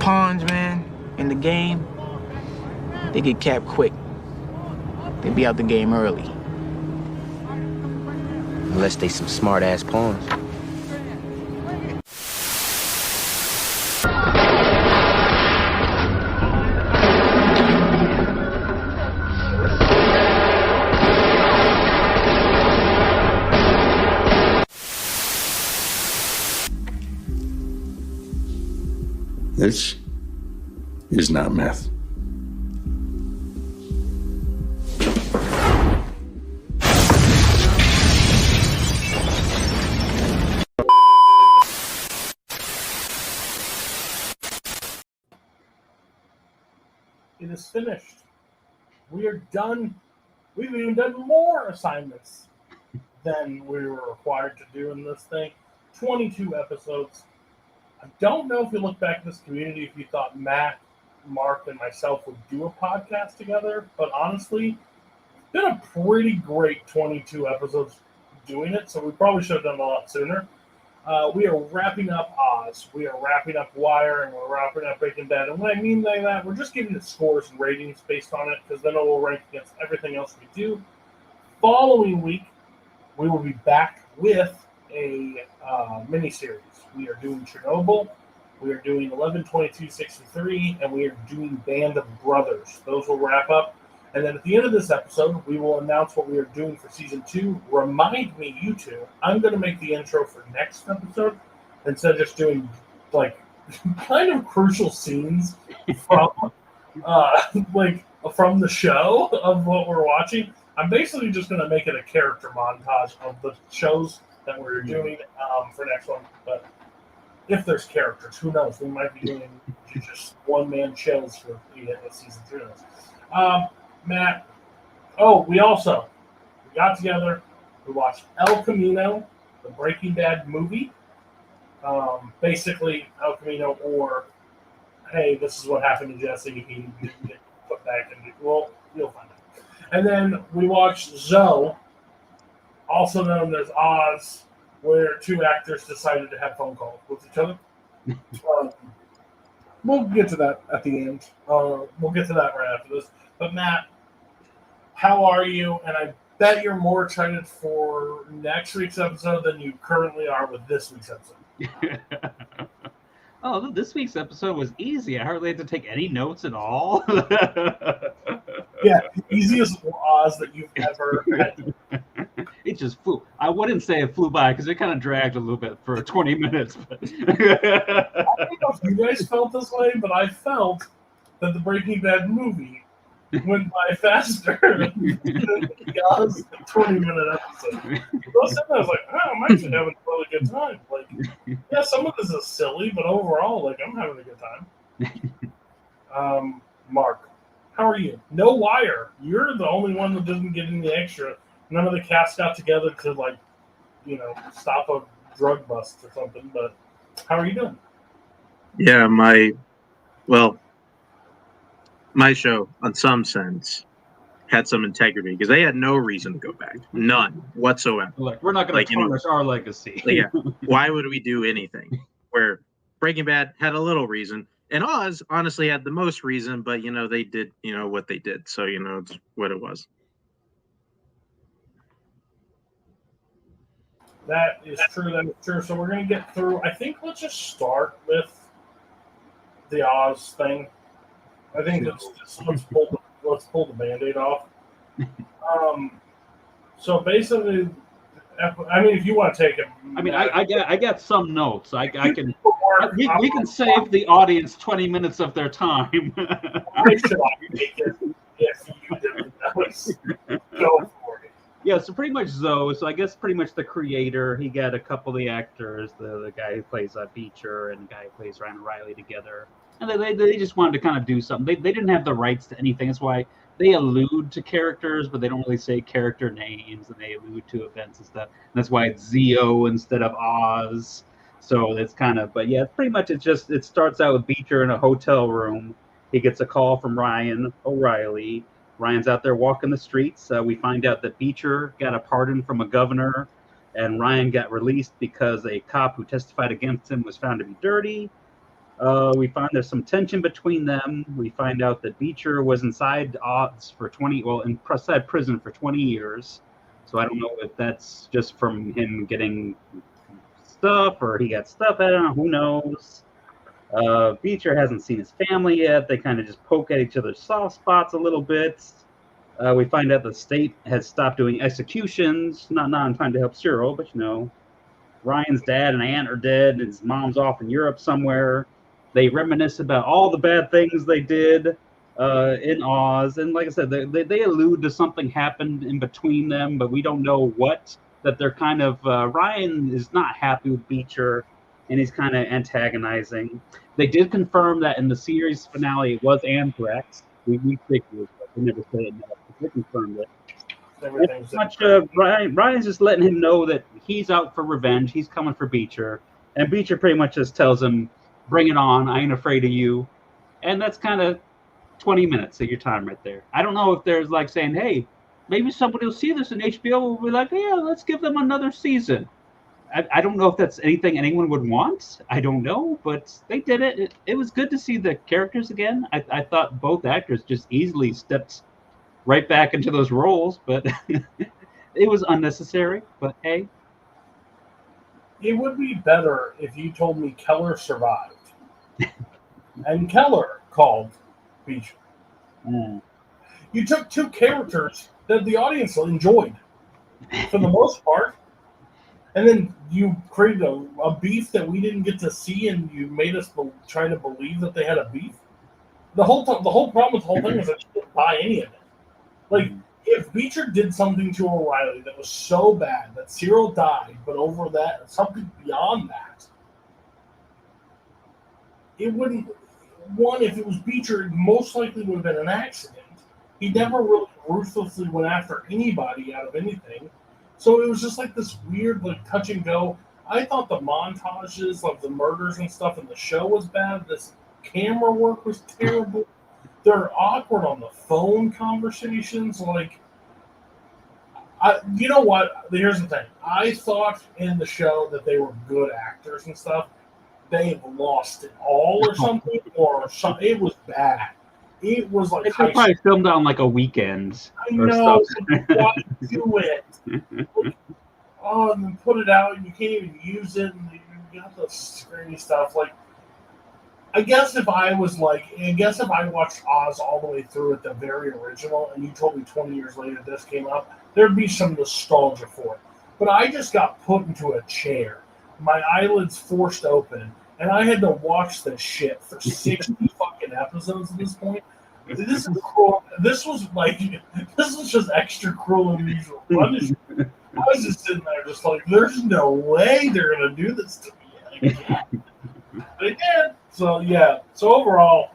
pawns, man, in the game, they get capped quick. They be out the game early. Unless they some smart-ass pawns. This is not meth. It is finished. We are done. We've even done more assignments than we were required to do in this thing. 22 episodes. I don't know if you look back at this community if you thought Matt, Mark, and myself would do a podcast together, but honestly, it's been a pretty great 22 episodes doing it, so we probably should have done it a lot sooner. We are wrapping up Oz, we are wrapping up Wire, and we're wrapping up Breaking Bad. And what I mean by that, we're just giving it scores and ratings based on it, because then it will rank against everything else we do. Following week, we will be back with a mini-series. We are doing Chernobyl, we are doing 11/22/63, and we are doing Band of Brothers. Those will wrap up. And then at the end of this episode, we will announce what we are doing for Season 2. Remind me, you two, I'm going to make the intro for next episode instead of just doing, like, kind of crucial scenes from, from the show of what we're watching. I'm basically just going to make it a character montage of the shows that we're doing for next one. But if there's characters, who knows? We might be doing just one-man shows for Season 3 of this. Matt, we got together, we watched El Camino, the Breaking Bad movie. Basically, El Camino, or, hey, this is what happened to Jesse, he didn't get put back in. Well, you'll find out. And then we watched Zoe, also known as Oz, where two actors decided to have phone calls with each other. We'll get to that at the end. We'll get to that right after this. But Matt, how are you? And I bet you're more excited for next week's episode than you currently are with this week's episode. Oh, this week's episode was easy. I hardly had to take any notes at all. Yeah, the easiest Oz that you've ever had. It just flew. I wouldn't say it flew by because it kind of dragged a little bit for 20 minutes. But I don't know if you guys felt this way, but I felt that the Breaking Bad movie went by faster than Oz 20-minute episode. I was like, I'm actually having a really good time. Like, yeah, some of this is silly, but overall, like, I'm having a good time. Mark, how are you? No Wire. You're the only one that didn't get any extra. None of the cast got together to, like, stop a drug bust or something. But how are you doing? Yeah, my show, in some sense, had some integrity because they had no reason to go back. None whatsoever. Look, we're not going to tarnish our legacy. Yeah. Why would we do anything? Where Breaking Bad had a little reason. And Oz honestly had the most reason, but, they did, what they did. So, it's what it was. That is true. That is true. So we're going to get through. I think let's just start with the Oz thing. I think let's pull the Band-Aid off. So basically, I mean, if you want to take it, I mean, I got some notes. I can. We can save the audience 20 minutes of their time. I should take it if you didn't know. Go for it. Yeah, so pretty much Zoe. So I guess pretty much the creator. He got a couple of the actors, the guy who plays Beecher and the guy who plays Ryan Riley together. And they just wanted to kind of do something. They didn't have the rights to anything. That's why they allude to characters, but they don't really say character names, and they allude to events and stuff. And that's why it's Zeo instead of Oz. So it's kind of, but yeah, pretty much it starts out with Beecher in a hotel room. He gets a call from Ryan O'Reilly. Ryan's out there walking the streets. We find out that Beecher got a pardon from a governor, and Ryan got released because a cop who testified against him was found to be dirty. We find there's some tension between them. We find out that Beecher was inside Oz for 20, well, inside prison for 20 years. So I don't know if that's just from him getting stuff or he got stuff. I don't know. Who knows? Beecher hasn't seen his family yet. They kind of just poke at each other's soft spots a little bit. We find out the state has stopped doing executions. Not I'm trying to help Cyril, but Ryan's dad and aunt are dead, and his mom's off in Europe somewhere. They reminisce about all the bad things they did in Oz, and like I said, they allude to something happened in between them, but we don't know what. That they're kind of Ryan is not happy with Beecher, and he's kind of antagonizing. They did confirm that in the series finale it was anthrax. We figured, but they never said it. They confirmed it. Everything's Much Ryan's just letting him know that he's out for revenge. He's coming for Beecher, and Beecher pretty much just tells him, "Bring it on! I ain't afraid of you." And that's kind of 20 minutes of your time right there. I don't know if there's like saying, "Hey, maybe somebody will see this and HBO will be like, yeah, let's give them another season." I don't know if that's anything anyone would want. I don't know, but they did it. It was good to see the characters again. I thought both actors just easily stepped right back into those roles, but it was unnecessary. But hey, It would be better if you told me Keller survived and Keller called Beecher. You took two characters that the audience enjoyed for the most part, and then you created a beef that we didn't get to see, and you made us try to believe that they had a beef. The whole problem with the whole thing is that you didn't buy any of it. Like, if Beecher did something to O'Reilly that was so bad that Cyril died, but over that, something beyond that, it wouldn't. One, if it was Beecher, it most likely would have been an accident. He never really ruthlessly went after anybody out of anything. So it was just like this weird, like, touch and go. I thought the montages of the murders and stuff in the show was bad. This camera work was terrible. They're awkward on the phone conversations. Like, you know what? Here's the thing. I thought in the show that they were good actors and stuff. They lost it all or something, or something. It was bad. It was like they probably filmed on like a weekend. I know. Why do it? Like, and then put it out, and you can't even use it, and you got the screamy stuff. Like, I guess if I watched Oz all the way through at the very original, and you told me 20 years later this came out, there'd be some nostalgia for it. But I just got put into a chair, my eyelids forced open, and I had to watch this shit for 60 fucking episodes at this point. This is cruel. This was just extra cruel and unusual punishment. I was just sitting there, just like, there's no way they're gonna do this to me again. They did. So yeah. So overall,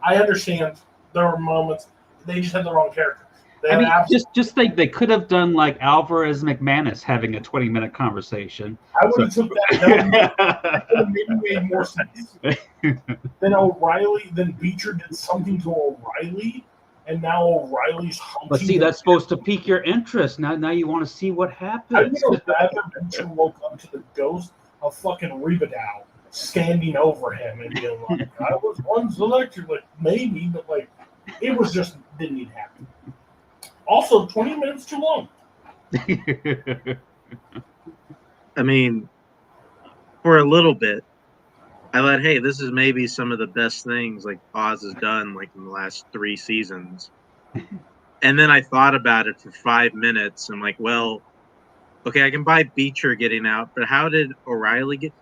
I understand there were moments they just had the wrong characters. I mean, just think they could have done like Alvarez McManus having a 20-minute conversation. I would have took that. That would have maybe made more sense. Then O'Reilly, then Beecher did something to O'Reilly, and now O'Reilly's hunting. But see, that's supposed to pique your interest. Now you want to see what happens. I would have rather Beecher woke up to the ghost of fucking Rebadow standing over him and being like, "I was once elected." Like, maybe, but like, it was just didn't need to happen. Also, 20 minutes too long. I mean, for a little bit, I thought, hey, this is maybe some of the best things like Oz has done like in the last 3 seasons. And then I thought about it for 5 minutes. I'm like, well, okay, I can buy Beecher getting out, but how did O'Reilly get?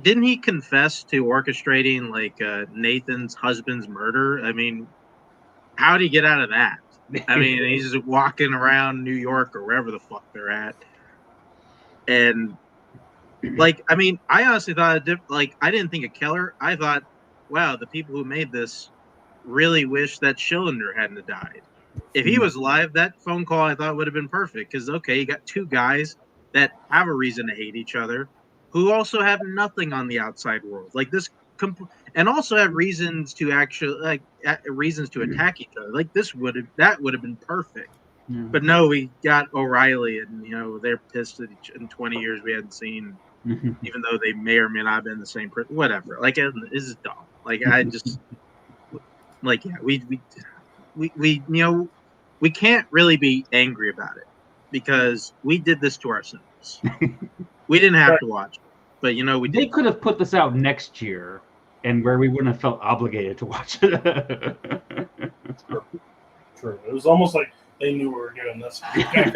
Didn't he confess to orchestrating like Nathan's husband's murder? I mean, how did he get out of that? I mean, he's just walking around New York or wherever the fuck they're at. And, like, I mean, I honestly thought, I didn't think of Keller. I thought, wow, the people who made this really wish that Schillinger hadn't died. If he was alive, that phone call I thought would have been perfect. Because, okay, you got 2 guys that have a reason to hate each other who also have nothing on the outside world. Like, this and also have reasons to actually reasons to attack each other. Like that would have been perfect. But no, we got O'Reilly, and they're pissed at in 20 years we hadn't seen even though they may or may not have been the same person. Whatever. Like, this is dumb. Like, I just like, yeah, we we can't really be angry about it because we did this to ourselves. We didn't have to watch it, but we They did. could have put this out next year, and where we wouldn't have felt obligated to watch it. True. It was almost like they knew we were doing this. Okay.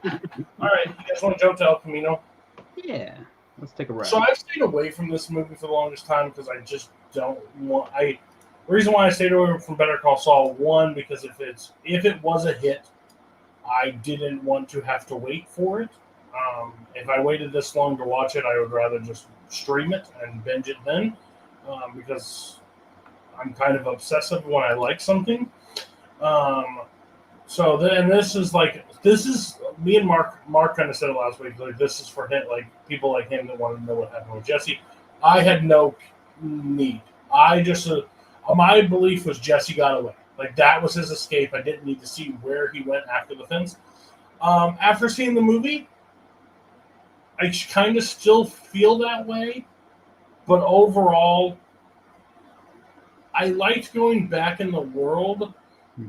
All right, you guys want to jump to El Camino? Yeah, let's take a ride. So I've stayed away from this movie for the longest time because I just don't want. The reason why I stayed away from Better Call Saul, one, because if it was a hit, I didn't want to have to wait for it. If I waited this long to watch it, I would rather just stream it and binge it then, because I'm kind of obsessive when I like something. So then this is me and Mark kind of said it last week. Like, this is for him, like people like him that want to know what happened with Jesse. I had no need. I just my belief was Jesse got away. Like, that was his escape. I didn't need to see where he went after the fence. After seeing the movie, I kind of still feel that way, but overall, I liked going back in the world.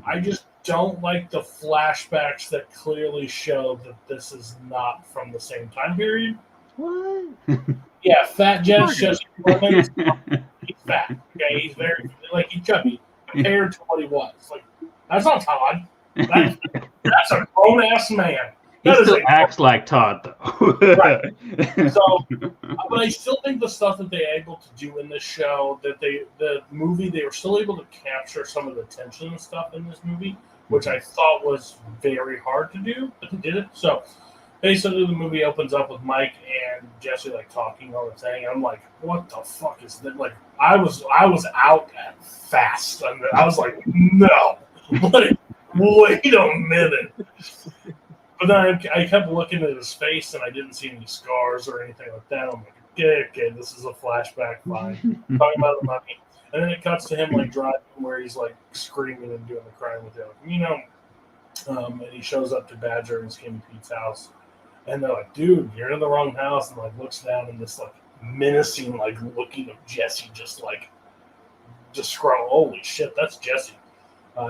I just don't like the flashbacks that clearly show that this is not from the same time period. What? Yeah, fat Jesse Plemons. He's fat. Okay, he's very he's chubby compared to what he was. Like, that's not Todd. That's a grown ass man. He still acts like Todd, though. Right. So, but I still think the stuff that they're able to do in this show, the movie, they were still able to capture some of the tension and stuff in this movie, which I thought was very hard to do, but they did it. So, basically, the movie opens up with Mike and Jesse talking all the thing. I'm like, what the fuck is that? Like, I was out at fast. I was like, no, wait a minute. But then I kept looking at his face, and I didn't see any scars or anything like that. I'm like, okay, this is a flashback, fine. Talking about the money. And then it cuts to him, driving where he's, screaming and doing the crime with El Camino. And he shows up to Badger and Skinny Pete's house. And they're like, dude, you're in the wrong house. And, looks down, and this, menacing, looking of Jesse just scroll. Holy shit, that's Jesse.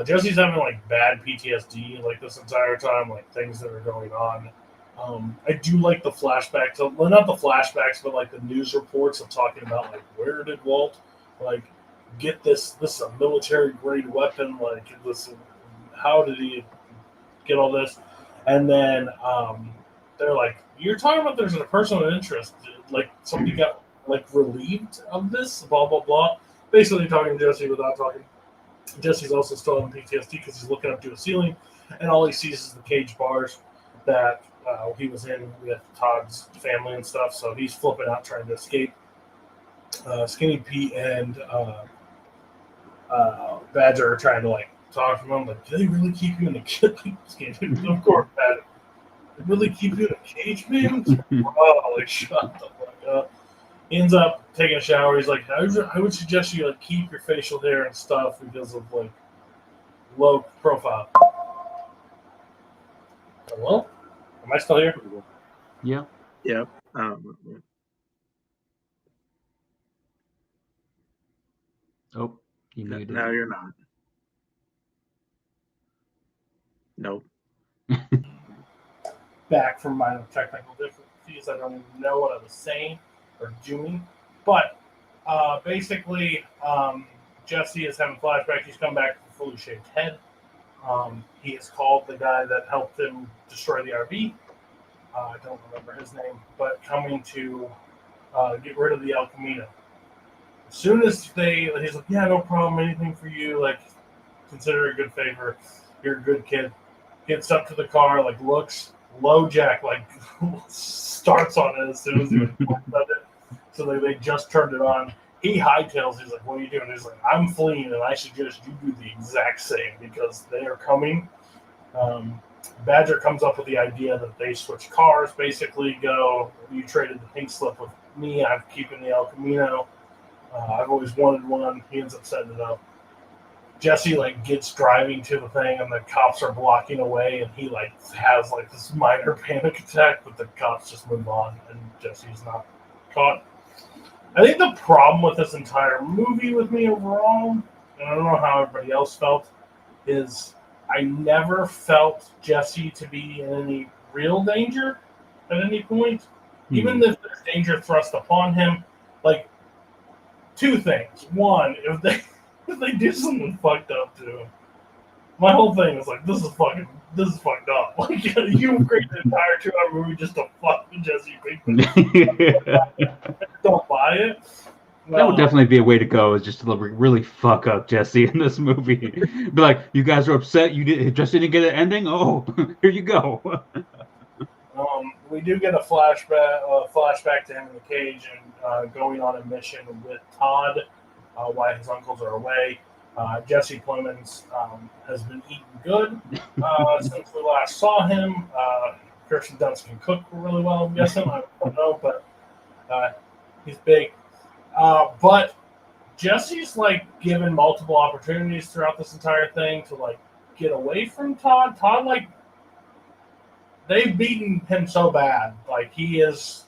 Jesse's having bad PTSD this entire time, things that are going on. I do like the flashbacks, well, not the flashbacks, but the news reports of talking about where did Walt get this is a military grade weapon, how did he get all this? And then they're like, you're talking about there's a person of interest, somebody got relieved of this, blah blah blah. Basically talking to Jesse without talking. Jesse's also still in PTSD because he's looking up to a ceiling, and all he sees is the cage bars that he was in with Todd's family and stuff. So he's flipping out trying to escape. Skinny Pete and Badger are trying to talk to him. Do they really keep you in the cage? Of course, Badger. They really keep you in a cage, man? Oh, shut the fuck up. He ends up taking a shower. He's like, I would suggest you keep your facial hair and stuff because of low profile. Hello? Am I still here? Yeah. Yeah. Oh, you muted. No, you're not. Nope. Back from minor technical difficulties. I don't even know what I was saying or doing. But basically, Jesse is having flashbacks. He's come back with a fully shaved head. He has called the guy that helped him destroy the RV. I don't remember his name, but coming to get rid of the El Camino. As soon as he's like, yeah, no problem, anything for you, consider it a good favor. You're a good kid. Gets up to the car, looks, low jack, starts on it as soon as he was it. So they just turned it on. He hightails. He's like, what are you doing? He's like, I'm fleeing, and I suggest you do the exact same because they are coming. Badger comes up with the idea that they switch cars, basically go, you traded the pink slip with me, I'm keeping the El Camino. I've always wanted one. He ends up setting it up. Jesse gets driving to the thing, and the cops are blocking away, and he has this minor panic attack, but the cops just move on, and Jesse's not caught. I think the problem with this entire movie with me overall, and I don't know how everybody else felt, is I never felt Jesse to be in any real danger at any point. Even if there's danger thrust upon him, like two things. One, if they do something fucked up to him, my whole thing is like, this is fucked up. Like you created the entire 2-hour movie just to fuck with Jesse Pinkman. Don't buy it. That would definitely be a way to go, is just to really fuck up Jesse in this movie. Be like, you guys are upset Jesse didn't get an ending? Oh, here you go. We do get a flashback to him in the cage and going on a mission with Todd while his uncles are away. Jesse Plemons has been eating good since we last saw him. Kirsten Dunst can cook really well, I'm guessing. I don't know, but he's big. But Jesse's like given multiple opportunities throughout this entire thing to like get away from Todd. Todd, like, they've beaten him so bad, like he is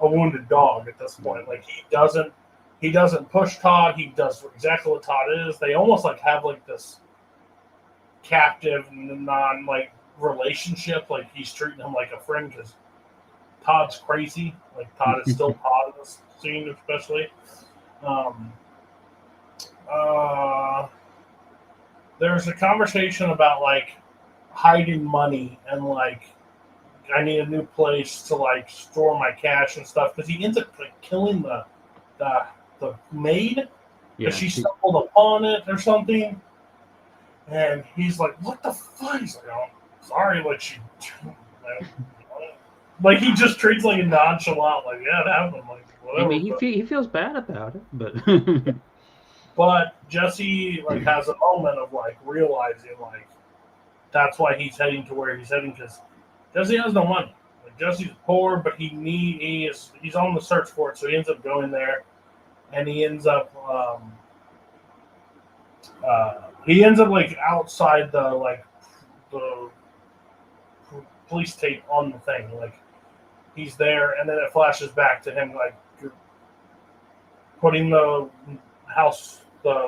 a wounded dog at this point. Like he doesn't push Todd. He does exactly what Todd is. They almost like have like this captive, non like relationship. Like he's treating him like a friend because Todd's crazy. Like Todd is still Todd in this scene, especially. There's a conversation about like hiding money and like I need a new place to like store my cash and stuff because he ends up like killing the maid because she stumbled upon it or something, and he's like, "What the fuck?" He's like, "Oh, sorry," like she, like he just treats like a nonchalant, like yeah, it happened, like whatever. I mean, he feels bad about it, but but Jesse like has a moment of like realizing like that's why he's heading to where he's heading because Jesse has no money. Like Jesse's poor, but he's on the search for it, so he ends up going there, and he ends up like outside the police tape on the thing. Like he's there, and then it flashes back to him like putting the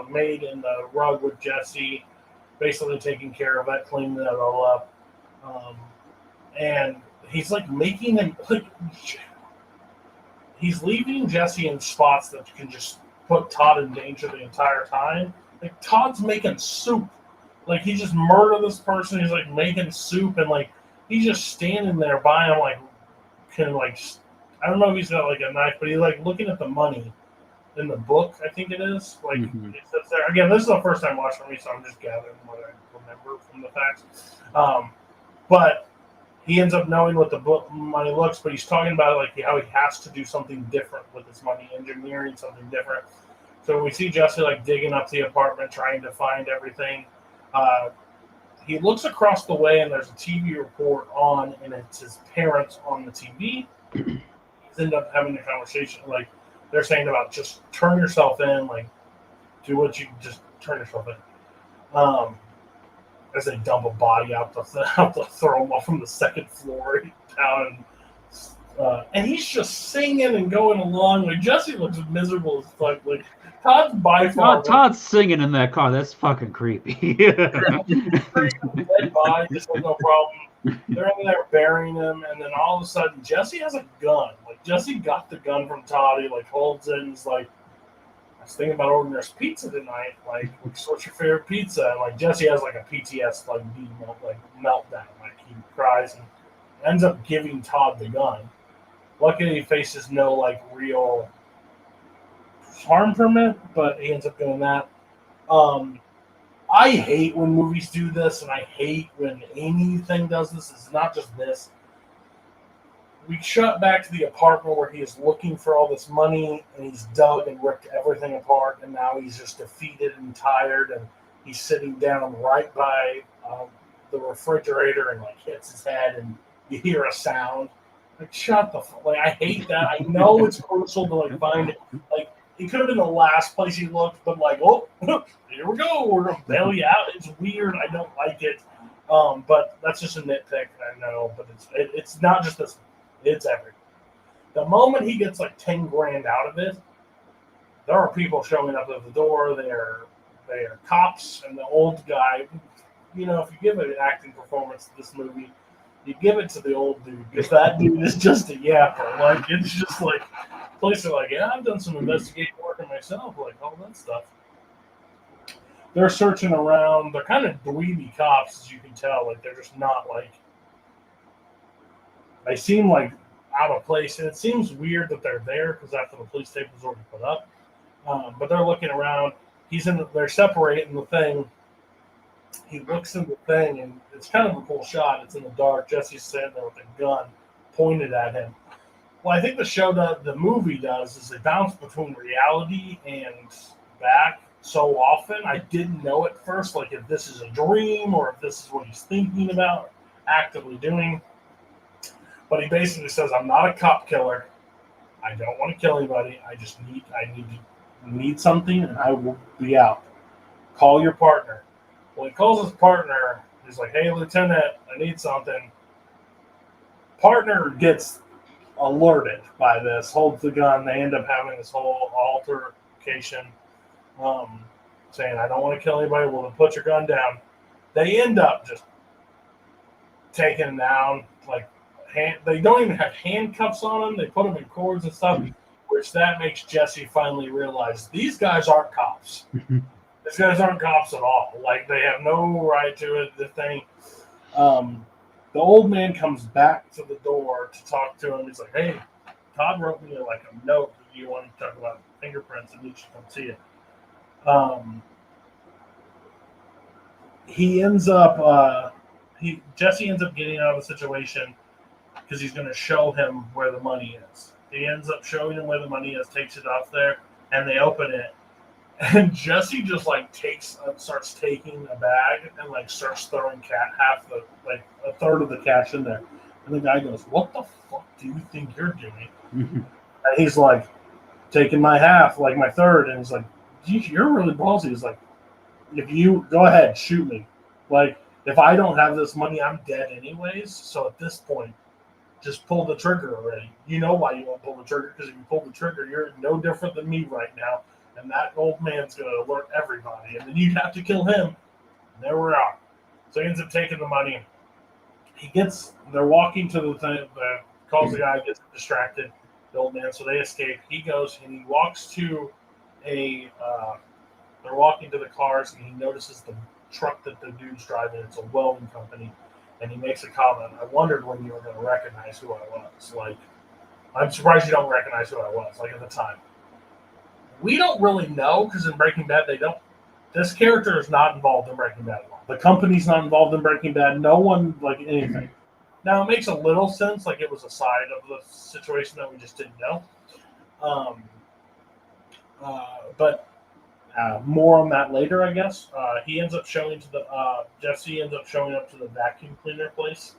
maid in the rug with Jesse, basically taking care of it, cleaning it all up. And he's like making him like he's leaving Jesse in spots that can just put Todd in danger the entire time. Like Todd's making soup. Like he just murdered this person. He's like making soup and like he's just standing there by him like I don't know if he's got like a knife, but he's like looking at the money in the book, I think it is. Like it sits there. Again, this is the first time watching me, so I'm just gathering what I remember from the facts. But he ends up knowing what the book money looks, but he's talking about like how he has to do something different with his money, engineering something different. So we see Jesse like digging up the apartment, trying to find everything. He looks across the way and there's a TV report on, and it's his parents on the TV. He's ended up having a conversation like they're saying about just turn yourself in, like do what you just turn yourself in. As they dump a body out to throw him off from the second floor down, and he's just singing and going along. Like Jesse looks miserable as fuck. Like Todd's by far. Todd's singing in that car. That's fucking creepy. Dead body, just no problem. They're in there burying him, and then all of a sudden Jesse has a gun. Like Jesse got the gun from Todd. He like holds it and he's like, I was thinking about ordering this pizza tonight. Like, what's your favorite pizza? And like Jesse has like a PTS like meltdown. Like he cries and ends up giving Todd the gun. Luckily, he faces no like real harm from it, but he ends up doing that. I hate when movies do this, and I hate when anything does this. It's not just this. We shut back to the apartment where he is looking for all this money, and he's dug and ripped everything apart, and now he's just defeated and tired, and he's sitting down right by the refrigerator and like hits his head, and you hear a sound. Like, shut the fuck! Like, I hate that. I know it's crucial to like find it. Like, it could have been the last place he looked, but like, oh, here we go. We're gonna bail you out. It's weird. I don't like it. But that's just a nitpick. I know, but it's not just this. It's everything. The moment he gets like 10 grand out of it, there are people showing up at the door. They are cops, and the old guy. You know, if you give an acting performance to this movie, you give it to the old dude because that dude is just a yapper. Like it's just like police are like, yeah, I've done some investigative work on myself, like all that stuff. They're searching around. They're kind of dweeby cops, as you can tell. Like they're just not like. They seem like out of place, and it seems weird that they're there because after the police tape was already put up. But they're looking around. They're separating the thing. He looks in the thing, and it's kind of a cool shot. It's in the dark. Jesse's sitting there with a gun pointed at him. Well, I think the movie does, is it bounce between reality and back so often. I didn't know at first, like if this is a dream or if this is what he's thinking about, actively doing. But he basically says, "I'm not a cop killer. I don't want to kill anybody. I need something, and I will be out. Call your partner." Well, he calls his partner. He's like, "Hey, Lieutenant, I need something." Partner gets alerted by this, holds the gun. They end up having this whole altercation, saying, "I don't want to kill anybody. Well, then put your gun down." They end up just taking him down. Like, they don't even have handcuffs on him. They put him in cords and stuff, which that makes Jesse finally realize these guys aren't cops. These guys aren't cops at all. Like, they have no right to it. The thing. The old man comes back to the door to talk to him. He's like, "Hey, Todd wrote me like a note that you want to talk about fingerprints, and you should come see it." Jesse ends up getting out of the situation because he's going to show him where the money is. He ends up showing him where the money is, takes it off there, and they open it. And Jesse just like starts taking a bag and like starts throwing a third of the cash in there. And the guy goes, "What the fuck do you think you're doing?" And he's like, "Taking my half, like my third." And he's like, "You're really ballsy." He's like, "If you go ahead, shoot me. Like, if I don't have this money, I'm dead anyways. So at this point, just pull the trigger already. You know why you won't pull the trigger, because if you pull the trigger, you're no different than me right now. And that old man's going to alert everybody. And then you'd have to kill him. And there we're out." So he ends up taking the money. They're walking to the thing, calls the guy, gets distracted, the old man. So they escape. He goes and he walks to they're walking to the cars, and he notices the truck that the dude's driving. It's a welding company. And he makes a comment, "I wondered when you were going to recognize who I was. Like, I'm surprised you don't recognize who I was, like at the time." We don't really know, because in Breaking Bad, they don't. This character is not involved in Breaking Bad at all. The company's not involved in Breaking Bad. No one, like anything. Now, it makes a little sense, like it was a side of the situation that we just didn't know. But more on that later, I guess. He ends up showing Jesse ends up showing up to the vacuum cleaner place,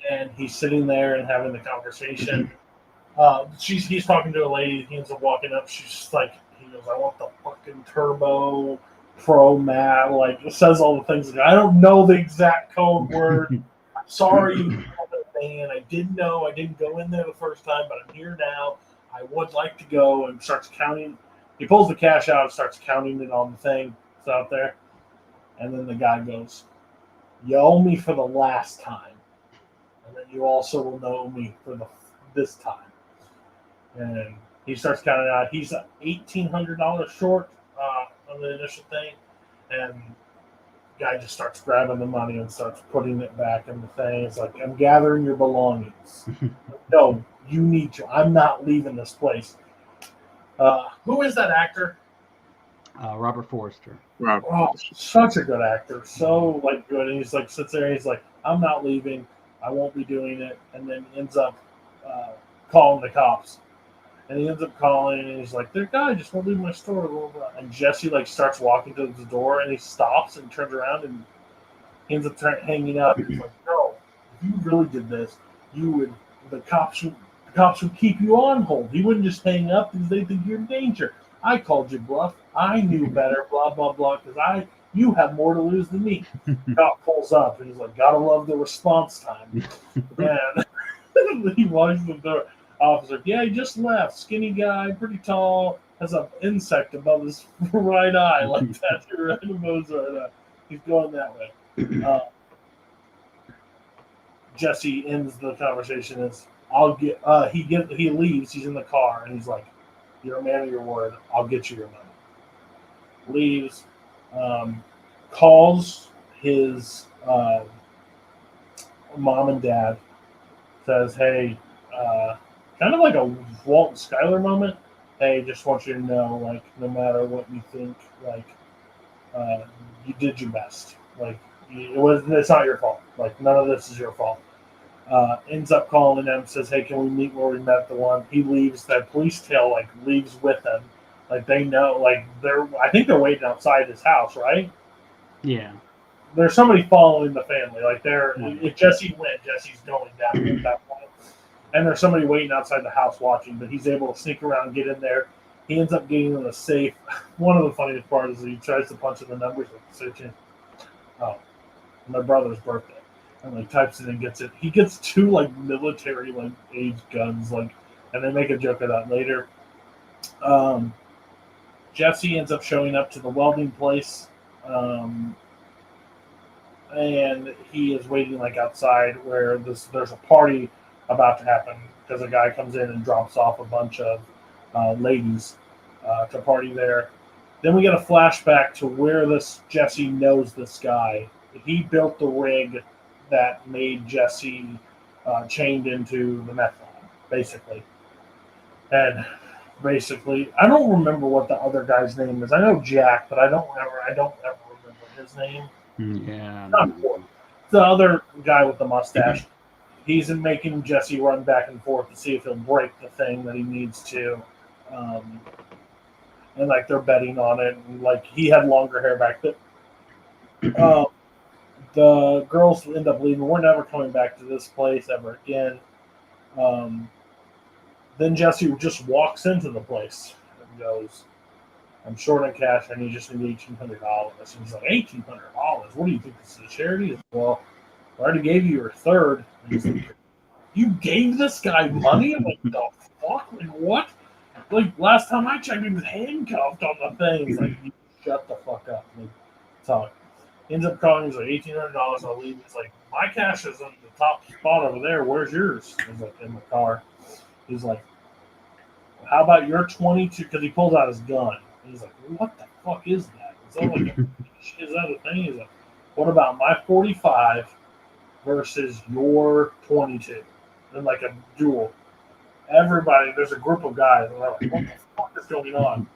and he's sitting there and having the conversation. He's talking to a lady. He ends up walking up. She's just like, he goes, "I want the fucking Turbo Pro Mat." Like, it says all the things. I don't know the exact code word. I'm sorry, man. I didn't know. I didn't go in there the first time, but I'm here now. I would like to go. And starts counting. He pulls the cash out and starts counting it on the thing that's out there. And then the guy goes, "You owe me for the last time. And then you also will know me for this time." And he starts counting out. He's $1,800 short on the initial thing. And the guy just starts grabbing the money and starts putting it back in the thing. It's like, "I'm gathering your belongings." "No, you need to. I'm not leaving this place." Who is that actor? Robert Forster. Oh, such a good actor. So like good. And he's like sits there and he's like, "I'm not leaving. I won't be doing it." And then ends up calling the cops. And he ends up calling, and he's like, "The guy just won't leave my store." Blah, blah, blah. And Jesse like starts walking to the door, and he stops and turns around, and he ends up hanging up. He's like, "No, if you really did this, the cops would keep you on hold. He wouldn't just hang up because they think you're in danger. I called you bluff. I knew better. Blah blah blah. Because you have more to lose than me." Cop pulls up, and he's like, "Gotta love the response time." And he walks to the door. Officer, yeah, he just left. Skinny guy, pretty tall, has an insect above his right eye, like that. Right above his right eye. He's going that way. Jesse ends the conversation as he leaves. He's in the car and he's like, "You're a man of your word. I'll get you your money." Leaves, calls his mom and dad. Says, "Hey, kind of like a Walt and Skyler moment. Hey, just want you to know, like, no matter what you think, like, you did your best. Like, it's not your fault. Like, none of this is your fault." Ends up calling them, says, "Hey, can we meet where we met the one?" He leaves. That police tail like leaves with him. Like they know, like I think they're waiting outside his house, right? Yeah. There's somebody following the family. Like Mm-hmm. if Jesse went, Jesse's going down at that point. And there's somebody waiting outside the house watching, but he's able to sneak around, get in there. He ends up getting in the safe. One of the funniest parts is he tries to punch in the numbers with the search in. Oh, my brother's birthday. And like types it and gets it. He gets two like military like age guns, like, and they make a joke of that later. Jesse ends up showing up to the welding place, and he is waiting like outside where there's a party about to happen because a guy comes in and drops off a bunch of ladies to party there. Then we get a flashback to where this Jesse knows this guy. He built the rig that made Jesse chained into the meth lab, basically. And basically, I don't remember what the other guy's name is. I know Jack, but I don't ever remember his name. Yeah. Not important. The other guy with the mustache. He's making Jesse run back and forth to see if he'll break the thing that he needs to. And like they're betting on it. And like he had longer hair back then. The girls end up leaving. We're never coming back to this place ever again. Then Jesse just walks into the place and goes, "I'm short on cash. I just need $1,800." And he's like, $1,800? What do you think this is a charity? Said, well, I already gave you your third. And he's like, "You gave this guy money?" I'm like, the fuck? Like, what? Like, last time I checked, he was handcuffed on the thing. He's like, "You shut the fuck up." Like, talk. Ends up calling. He's like, $1,800. I'll leave. He's like, "My cash is in the top spot over there. Where's yours?" He's like, "In the car." He's like, "How about your 22?" Because he pulls out his gun. He's like, "What the fuck is that? Is that like is that a thing?" He's like, "What about my 45 versus your 22?" And like a duel. Everybody, there's a group of guys, and they're like, "What the fuck is going on?"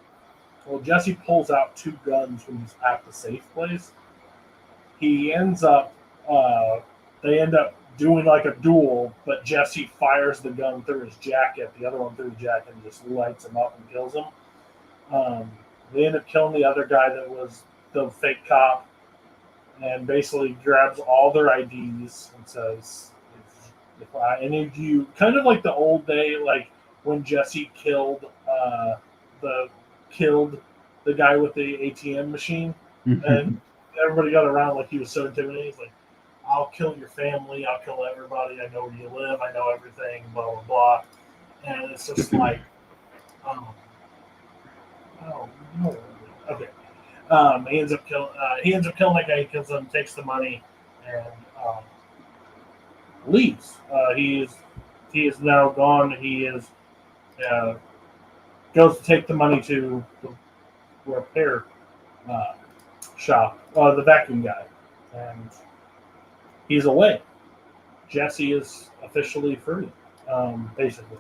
Well, Jesse pulls out two guns when he's at the safe place. He ends up, they end up doing like a duel, but Jesse fires the gun through his jacket, the other one through his jacket, and just lights him up and kills him. They end up killing the other guy that was the fake cop, and basically grabs all their IDs and says, if any of you, kind of like the old day, like when Jesse killed the guy with the ATM machine, and everybody got around like he was so intimidating. He's like, "I'll kill your family. I'll kill everybody. I know where you live. I know everything. Blah blah blah." And it's just like, oh no, okay. He ends up killing. He ends up killing that guy. He kills him, takes the money, and leaves. He is now gone. He is goes to take the money to the repair shop, the vacuum guy, and he's away. Jesse is officially free, basically.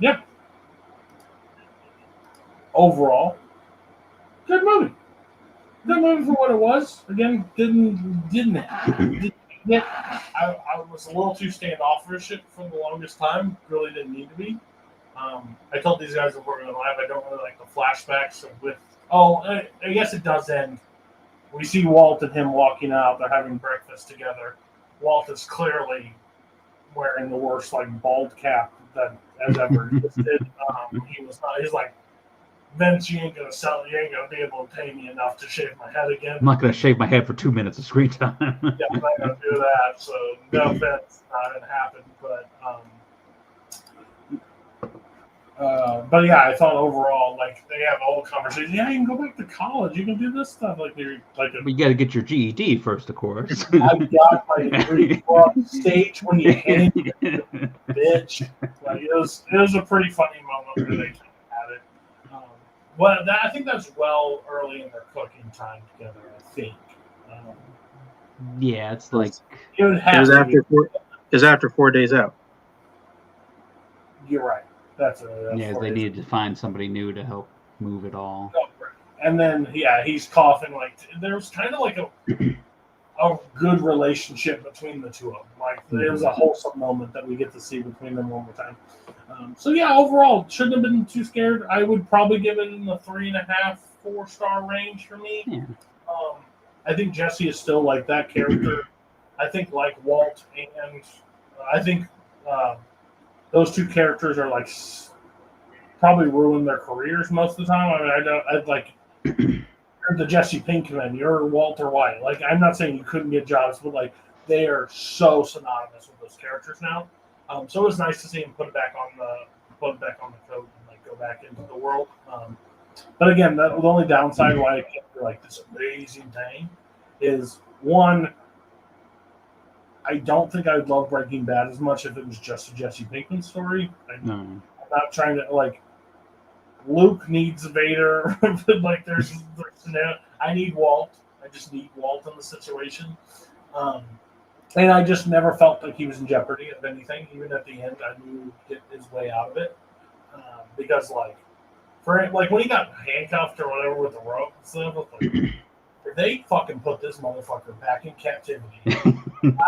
Yep. Overall, good movie. Good movie for what it was. Again, didn't get. I was a little too standoffish for the longest time. Really didn't need to be. I told these guys before we went live, I don't really like the flashbacks with. Oh, I guess it does end. We see Walt and him walking out. They're having breakfast together. Walt is clearly wearing the worst like bald cap that has ever existed. He was not. He's like, "Vince, you ain't gonna be able to pay me enough to shave my head again." I'm not going to shave my head for 2 minutes of screen time. Yeah, I'm not gonna do that. So no offense, not gonna happen. But But yeah, I thought overall, like they have all the conversations. Yeah, you can go back to college. You can do this stuff. Like you're like But you got to get your GED first, of course. I got my degree on stage when you hand it, you bitch. Like it was a pretty funny moment where they kind of had it. Well, I think that's well early in their cooking time together. I think. Yeah, it's like It would It have was to after be. it was after 4 days out. You're right. That's yeah, what they it is. needed to find somebody new to help move it all. Oh, right. And then yeah, he's coughing. Like there was kind of like a good relationship between the two of them. Like it was a wholesome moment that we get to see between them one more time. So yeah, overall, shouldn't have been too scared. I would probably give it in the 3.5, 4-star range for me. Yeah. I think Jesse is still like that character. I think like Walt and I think those two characters are like probably ruin their careers most of the time. I mean, I'd like you're the Jesse Pinkman, you're Walter White. Like I'm not saying you couldn't get jobs, but like they are so synonymous with those characters now. So it was nice to see him put it back on the coat and like go back into the world. But again, the only downside why it can't be like this amazing thing is one. I don't think I would love Breaking Bad as much if it was just a Jesse Pinkman story. I'm not trying to like. Luke needs Vader. Like there's I need Walt. I just need Walt in the situation. And I just never felt like he was in jeopardy of anything. Even at the end, I knew he'd get his way out of it. Because like when he got handcuffed or whatever with the rope and stuff, like, if they fucking put this motherfucker back in captivity,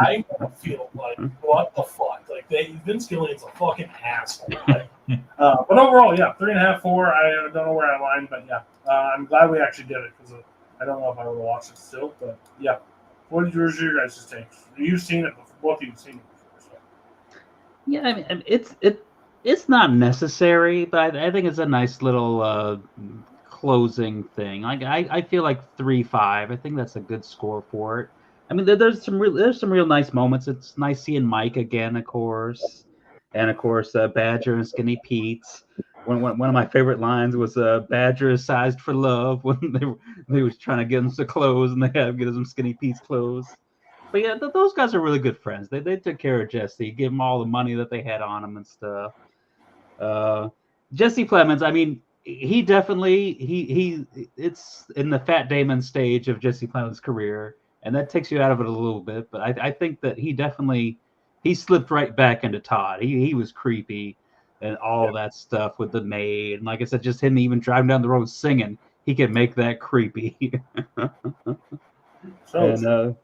I'm gonna feel like what the fuck? Like Vince Gillion's a fucking asshole. Like, but overall, yeah, 3.5, 4. I don't know where I line, but yeah, I'm glad we actually did it because I don't know if I would watch it still, but yeah. What did your guys' takes? You've seen it before. Both of you've seen it before. So. Yeah, I mean, it's not necessary, but I think it's a nice little closing thing. Like I feel like 3.5. I think that's a good score for it. I mean, there's some real nice moments. It's nice seeing Mike again, of course, and of course Badger and Skinny Pete's. One of my favorite lines was "Badger is sized for love" when they was trying to get him some clothes and they had to get him Skinny Pete's clothes. But yeah, those guys are really good friends. They took care of Jesse, gave him all the money that they had on him and stuff. Jesse Plemons, I mean, he definitely it's in the Fat Damon stage of Jesse Plemons' career, and that takes you out of it a little bit. But I think that he slipped right back into Todd. He was creepy and all that stuff with the maid, and like I said, just him even driving down the road singing, he can make that creepy. And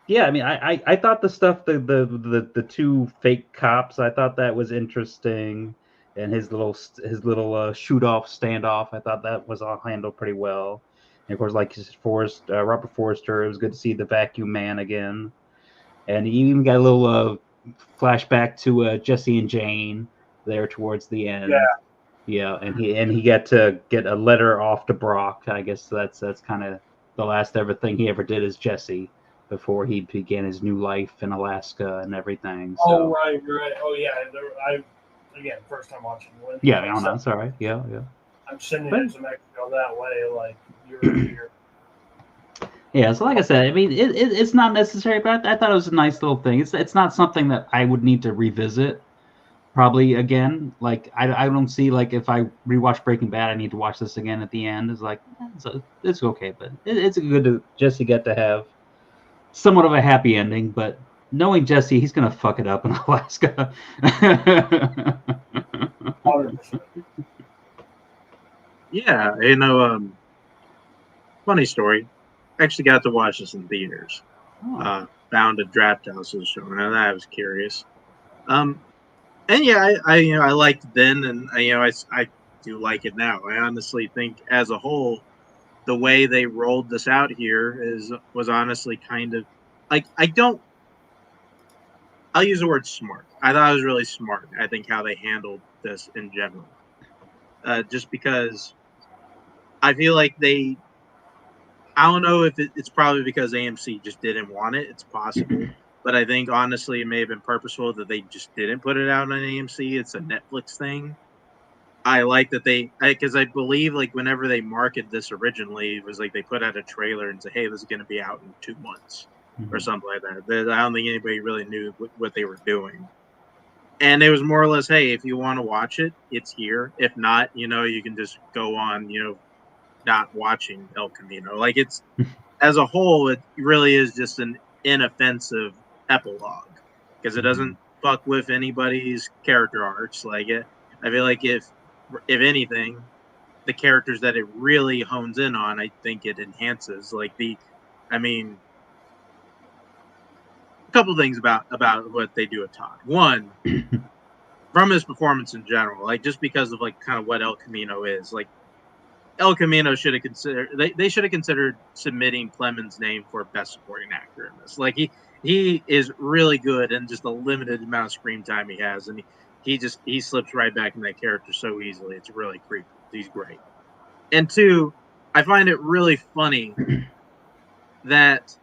yeah, I mean, I thought the stuff the two fake cops, I thought that was interesting, and his little shoot off standoff, I thought that was all handled pretty well. And of course, like Robert Forster, it was good to see the Vacuum Man again, and he even got a little flashback to Jesse and Jane there towards the end. Yeah, and he got to get a letter off to Brock. I guess that's kind of the last ever thing he ever did as Jesse before he began his new life in Alaska and everything. So. Oh right. Oh yeah. Again, first time watching. Yeah, I don't know. It's all right. Yeah. I'm sending it to Mexico that way. Like you're. Yeah, so like I said, I mean, it's not necessary, but I thought it was a nice little thing. It's not something that I would need to revisit probably again. Like I don't see like if I rewatch Breaking Bad, I need to watch this again at the end. It's like it's okay, but it's good to Jesse get to have somewhat of a happy ending. But knowing Jesse, he's gonna fuck it up in Alaska. 100%. Yeah, funny story. I actually got to watch this in theaters. Found a draft house was showing, and I was curious. And yeah, I liked it then, and I do like it now. I honestly think, as a whole, the way they rolled this out here was honestly kind of like I'll use the word smart. I thought it was really smart. I think how they handled this in general, just because I feel like I don't know if it's probably because AMC just didn't want it. It's possible. But I think, honestly, it may have been purposeful that they just didn't put it out on AMC. It's a Netflix thing. I like that because I believe like whenever they marketed this originally, it was like they put out a trailer and said, "Hey, this is going to be out in 2 months," or something like that. I don't think anybody really knew what they were doing. And it was more or less, hey, if you want to watch it, it's here. If not, you can just go on, not watching El Camino. Like it's as a whole, it really is just an inoffensive epilogue because it doesn't fuck with anybody's character arcs. Like it, I feel like if anything, the characters that it really hones in on, I think it enhances. I mean, a couple things about what they do at Todd. One, from his performance in general, like just because of like kind of what El Camino is, like El Camino should have considered they should have considered submitting Clemen's name for best supporting actor in this. Like he is really good in just the limited amount of screen time he has, and he slips right back in that character so easily. It's really creepy. He's great. And two, I find it really funny that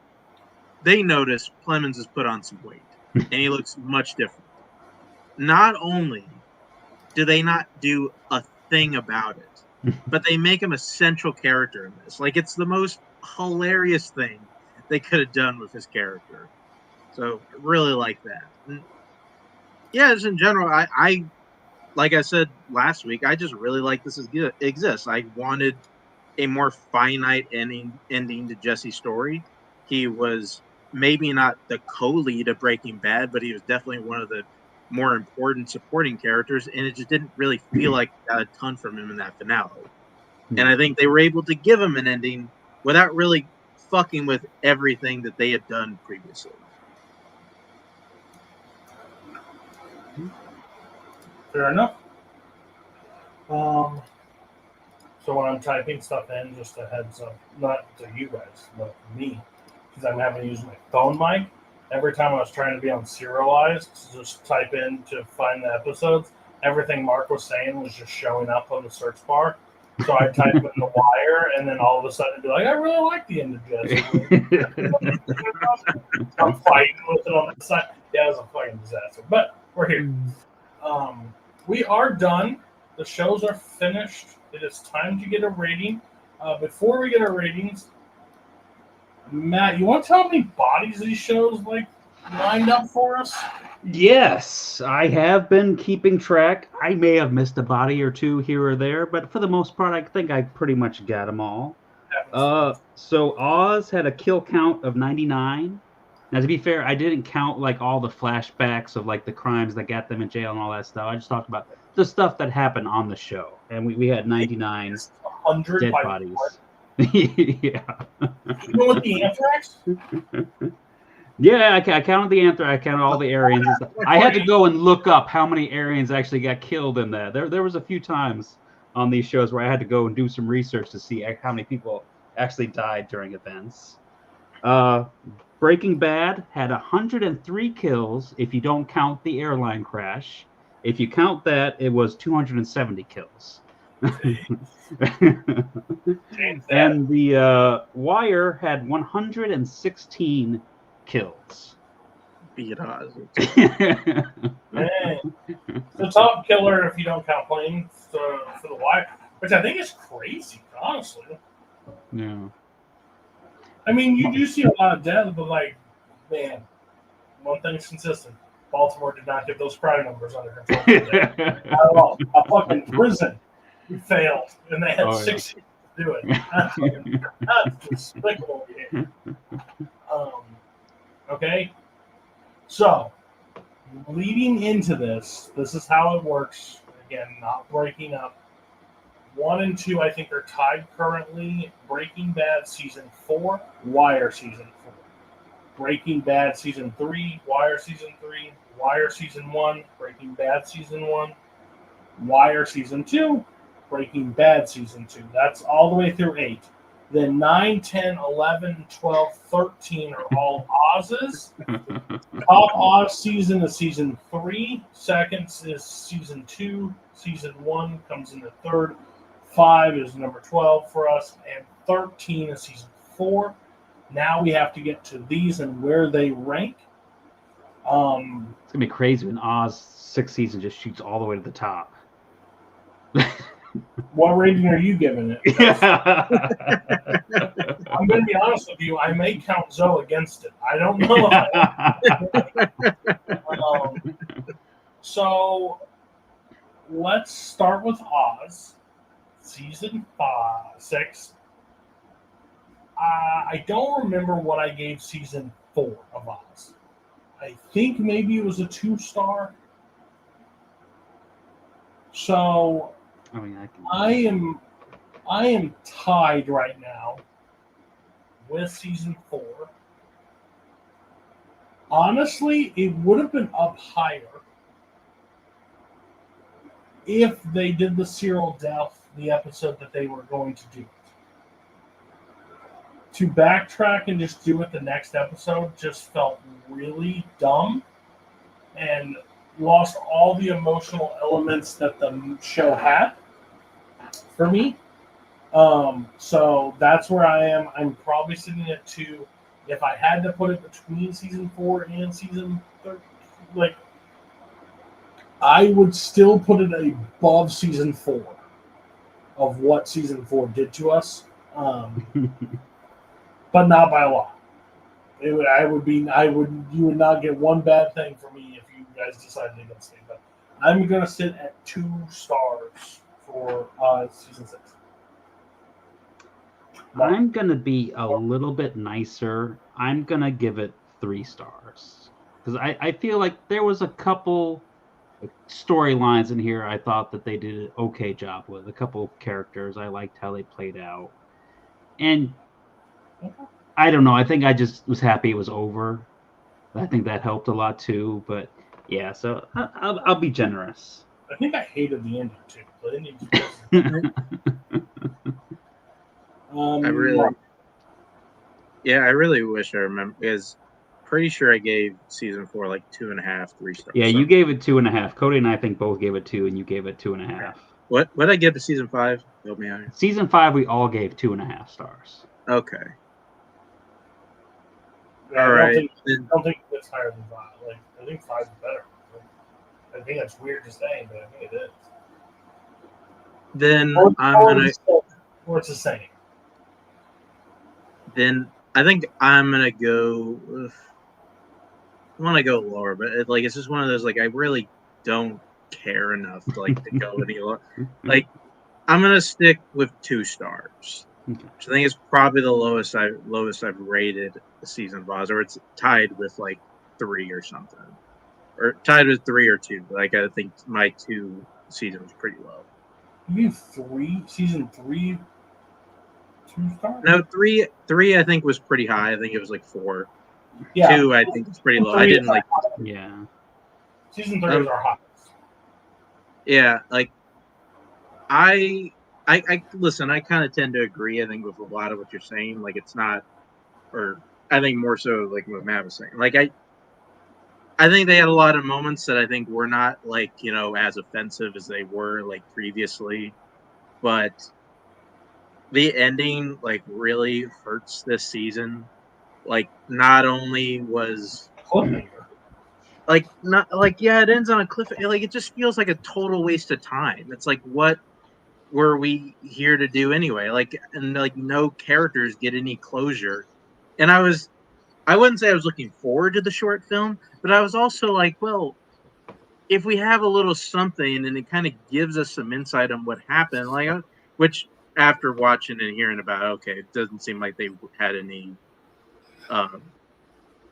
they notice Clemens has put on some weight and he looks much different. Not only do they not do a thing about it, but they make him a central character in this. Like it's the most hilarious thing they could have done with his character. So I really like that. And yeah, just in general, I like I said last week, I just really like this exists. I wanted a more finite ending to Jesse's story. He was maybe not the co-lead of Breaking Bad, but he was definitely one of the more important supporting characters, and it just didn't really feel like it got a ton from him in that finale. And I think they were able to give him an ending without really fucking with everything that they had done previously. Fair enough. So when I'm typing stuff in, just a heads up, not to you guys, but me, because I'm having to use my phone mic. Every time I was trying to be on serialized, to just type in to find the episodes, everything Mark was saying was just showing up on the search bar. So I type in The Wire, and then all of a sudden it'd be like, I really like the end of Jesse. I'm fighting with it on the side. Yeah, it was a fucking disaster. But we're here. We are done. The shows are finished. It is time to get a rating. Before we get our ratings, Matt, you want to tell how many bodies these shows lined up for us? Yes, I have been keeping track. I may have missed a body or two here or there, but for the most part, I think I pretty much got them all. So Oz had a kill count of 99. Now, to be fair, I didn't count like all the flashbacks of like the crimes that got them in jail and all that stuff. I just talked about the stuff that happened on the show, and we had 99 dead bodies. Yeah. Even with the anthrax? Yeah, I counted the anthrax. I counted all the Aryans and stuff. I had to go and look up how many Aryans actually got killed in that. There was a few times on these shows where I had to go and do some research to see how many people actually died during events. Breaking Bad had 103 kills if you don't count the airline crash. If you count that, it was 270 kills. And the Wire had 116 kills. Beat Oz. Man. The top killer if you don't count planes for the Wire, which I think is crazy, honestly. Yeah. I mean, you do see a lot of death, but man, one thing's consistent. Baltimore did not get those crime numbers under control. Not at all. A fucking prison failed, and they had 6 years to do it. That's despicable behavior. Okay, so leading into this is how it works. Again, not breaking up. 1 and 2, I think, are tied currently. Breaking Bad Season 4, Wire Season 4. Breaking Bad Season 3, Wire Season 3, Wire Season 1, Breaking Bad Season 1, Wire Season 2, Breaking Bad Season 2. That's all the way through 8. Then 9, 10, 11, 12, 13 are all Oz's. Top Oz season is Season 3. Second is Season 2. Season 1 comes in the third. 5 is number 12 for us, and 13 is Season 4. Now we have to get to these and where they rank. It's gonna be crazy when Oz 6th season just shoots all the way to the top. What rating are you giving it? I'm going to be honest with you. I may count Zoe against it. I don't know if so let's start with Oz, season 6. I don't remember what I gave season 4 of Oz. I think maybe it was a 2-star. So I am tied right now with season 4. Honestly, it would have been up higher if they did the Cyril death, the episode that they were going to do it. To backtrack and just do it the next episode just felt really dumb and lost all the emotional elements that the show had for me. So that's where I am. I'm probably sitting at 2. If I had to put it between season 4 and season 3, I would still put it above season 4 of what season 4 did to us, but not by a lot. You would not get one bad thing from me if you guys decided against me. But I'm gonna sit at 2 stars for season 6. I'm going to be a little bit nicer. I'm going to give it 3 stars. Because I feel like there was a couple storylines in here I thought that they did an okay job with. A couple characters, I liked how they played out. And I don't know, I think I just was happy it was over. I think that helped a lot too. But yeah, so I'll be generous. I think I hated the ending too. The ending I really wish I remember, because pretty sure I gave season 4 like 2.5, 3 stars. Yeah, you gave it 2.5. Cody and I think both gave it 2, and you gave it 2.5. What did I give to season 5? Help me out here. Season 5, we all gave 2.5 stars. Okay. All right. I don't think it's higher than 5. I think 5 is better. I think that's weird to say, but I think it is. Then Or it's the same. Then I think I'm gonna go. I want to go lower, but it's just one of those I really don't care enough to to go any lower. I'm gonna stick with 2 stars, which I think is probably the lowest I've rated the season of Oz, or it's tied with 3 or something, or tied with 3 or 2. I think my 2 season was pretty low. You season 3. 2 stars? No, 3 I think was pretty high. I think it was 4. Yeah. 2 I think is pretty low. I didn't like. Yeah. Season 3 is our highest. Yeah, I listen. I kind of tend to agree. I think with a lot of what you're saying, it's not, or I think more so what Matt was saying. I think they had a lot of moments that I think were not as offensive as they were previously, but the ending really hurts this season. Not only was yeah, it ends on a cliff. It just feels like a total waste of time. It's what were we here to do anyway? And no characters get any closure. And I wouldn't say I was looking forward to the short film, but I was also well, if we have a little something and it kind of gives us some insight on what happened, which after watching and hearing about, okay, it doesn't seem like they had any.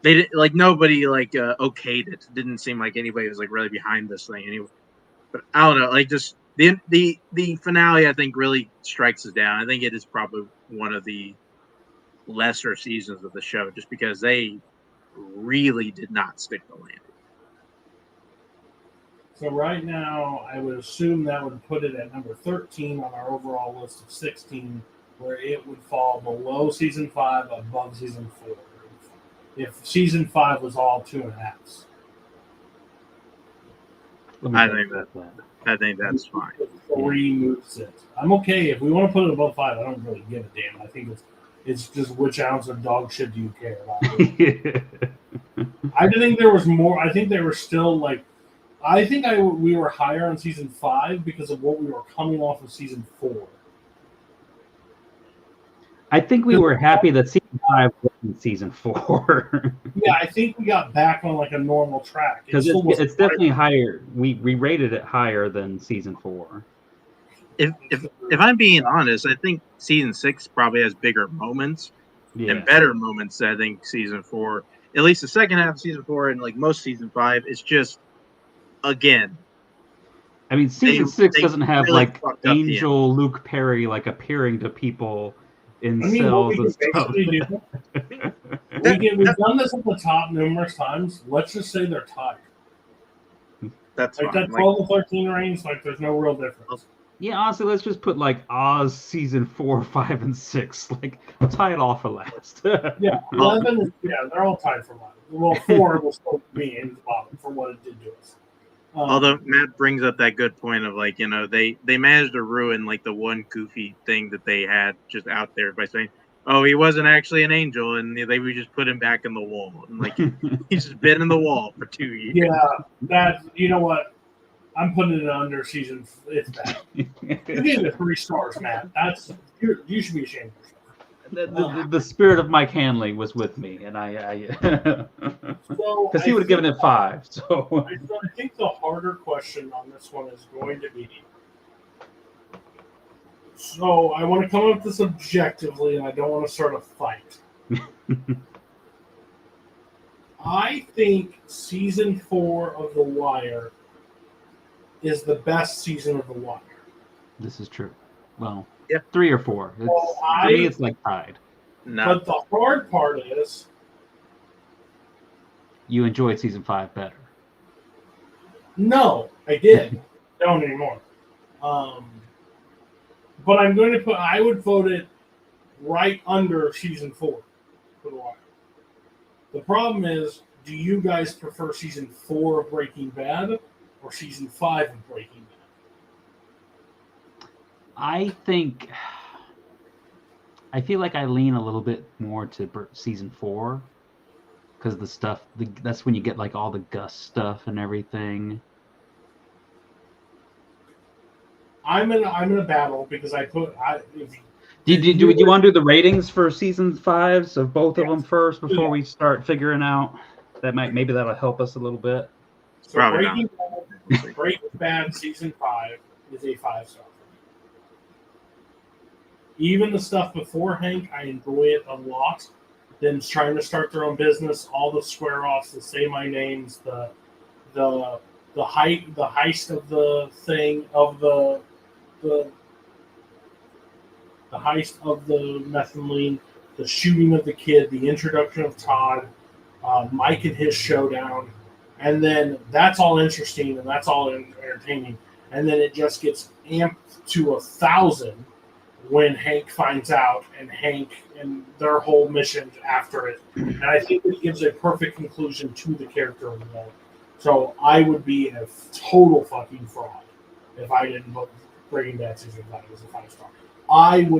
They didn't nobody okayed it. Didn't seem like anybody was really behind this thing anyway. But I don't know, just the finale I think really strikes us down. I think it is probably one of the lesser seasons of the show, just because they really did not stick the landing. So right now, I would assume that would put it at number 13 on our overall list of 16, where it would fall below season 5, above season 4. If season 5 was all 2.5s. I think that's fine. 3 moves it. I'm okay if we want to put it above 5. I don't really give a damn. I think it's just which ounce of dog shit do you care about? I think there was more. I think they were still I think we were higher on season 5 because of what we were coming off of season 4. I think we were happy that season 5 wasn't season 4. Yeah, I think we got back on like a normal track. Because it's definitely higher. We rated it higher than season 4. If I'm being honest, I think season 6 probably has bigger moments and better moments than I think season 4. At least the second half of season 4 and like most season 5, it's just again. I mean, season 6 doesn't have really like Angel Luke Perry like appearing to people in cells and stuff. We've done this at the top numerous times. Let's just say they're tied. That's like fine. That 12 and 13 range. Like, there's no real difference. Yeah, honestly, let's just put like Oz season 4, 5, and 6. Like, tie it all for last. Yeah, 11. Yeah, they're all tied for 11. Well, 4 will still be in the bottom for what it did to us. Although Matt brings up that good point of like, they managed to ruin like the one goofy thing that they had just out there by saying, oh, he wasn't actually an angel, and they would just put him back in the wall, and like he's just been in the wall for 2 years. Yeah, that, you know what? I'm putting it under season. It's bad. You gave it 3 stars, Matt. You should be ashamed of yourself. The spirit of Mike Hanley was with me, and because he would have given it 5. So I think the harder question on this one is going to be. So I want to come up with this objectively, and I don't want to start a fight. I think season 4 of The Wire is the best season of The Wire. This is true. Well, yeah, 3 or 4. For me, it's like tied. No. But the hard part is, you enjoyed season 5 better. No, I did. Don't anymore. But I'm going to put. I would vote it right under season 4 for The Wire. The problem is, do you guys prefer season 4 of Breaking Bad or season 5 of Breaking Bad? I feel like I lean a little bit more to season 4 because that's when you get like all the Gus stuff and everything. I'm in a battle because Do you want to do the ratings for season 5s of both of them first before we start figuring out? Maybe that'll help us a little bit. So Breaking Bad season 5 is a 5-star. Even the stuff before Hank, I enjoy it a lot. Them trying to start their own business, all the square offs, the say my names, the heist of the thing of the heist of the methamphetamine, the shooting of the kid, the introduction of Todd, Mike and his showdown, and then that's all interesting and that's all entertaining, and then it just gets amped to 1,000 when Hank finds out and Hank and their whole mission after it. And I think it gives a perfect conclusion to the character involved. So I would be a total fucking fraud if I didn't vote Breaking Bad season 5 as a 5-star. I'm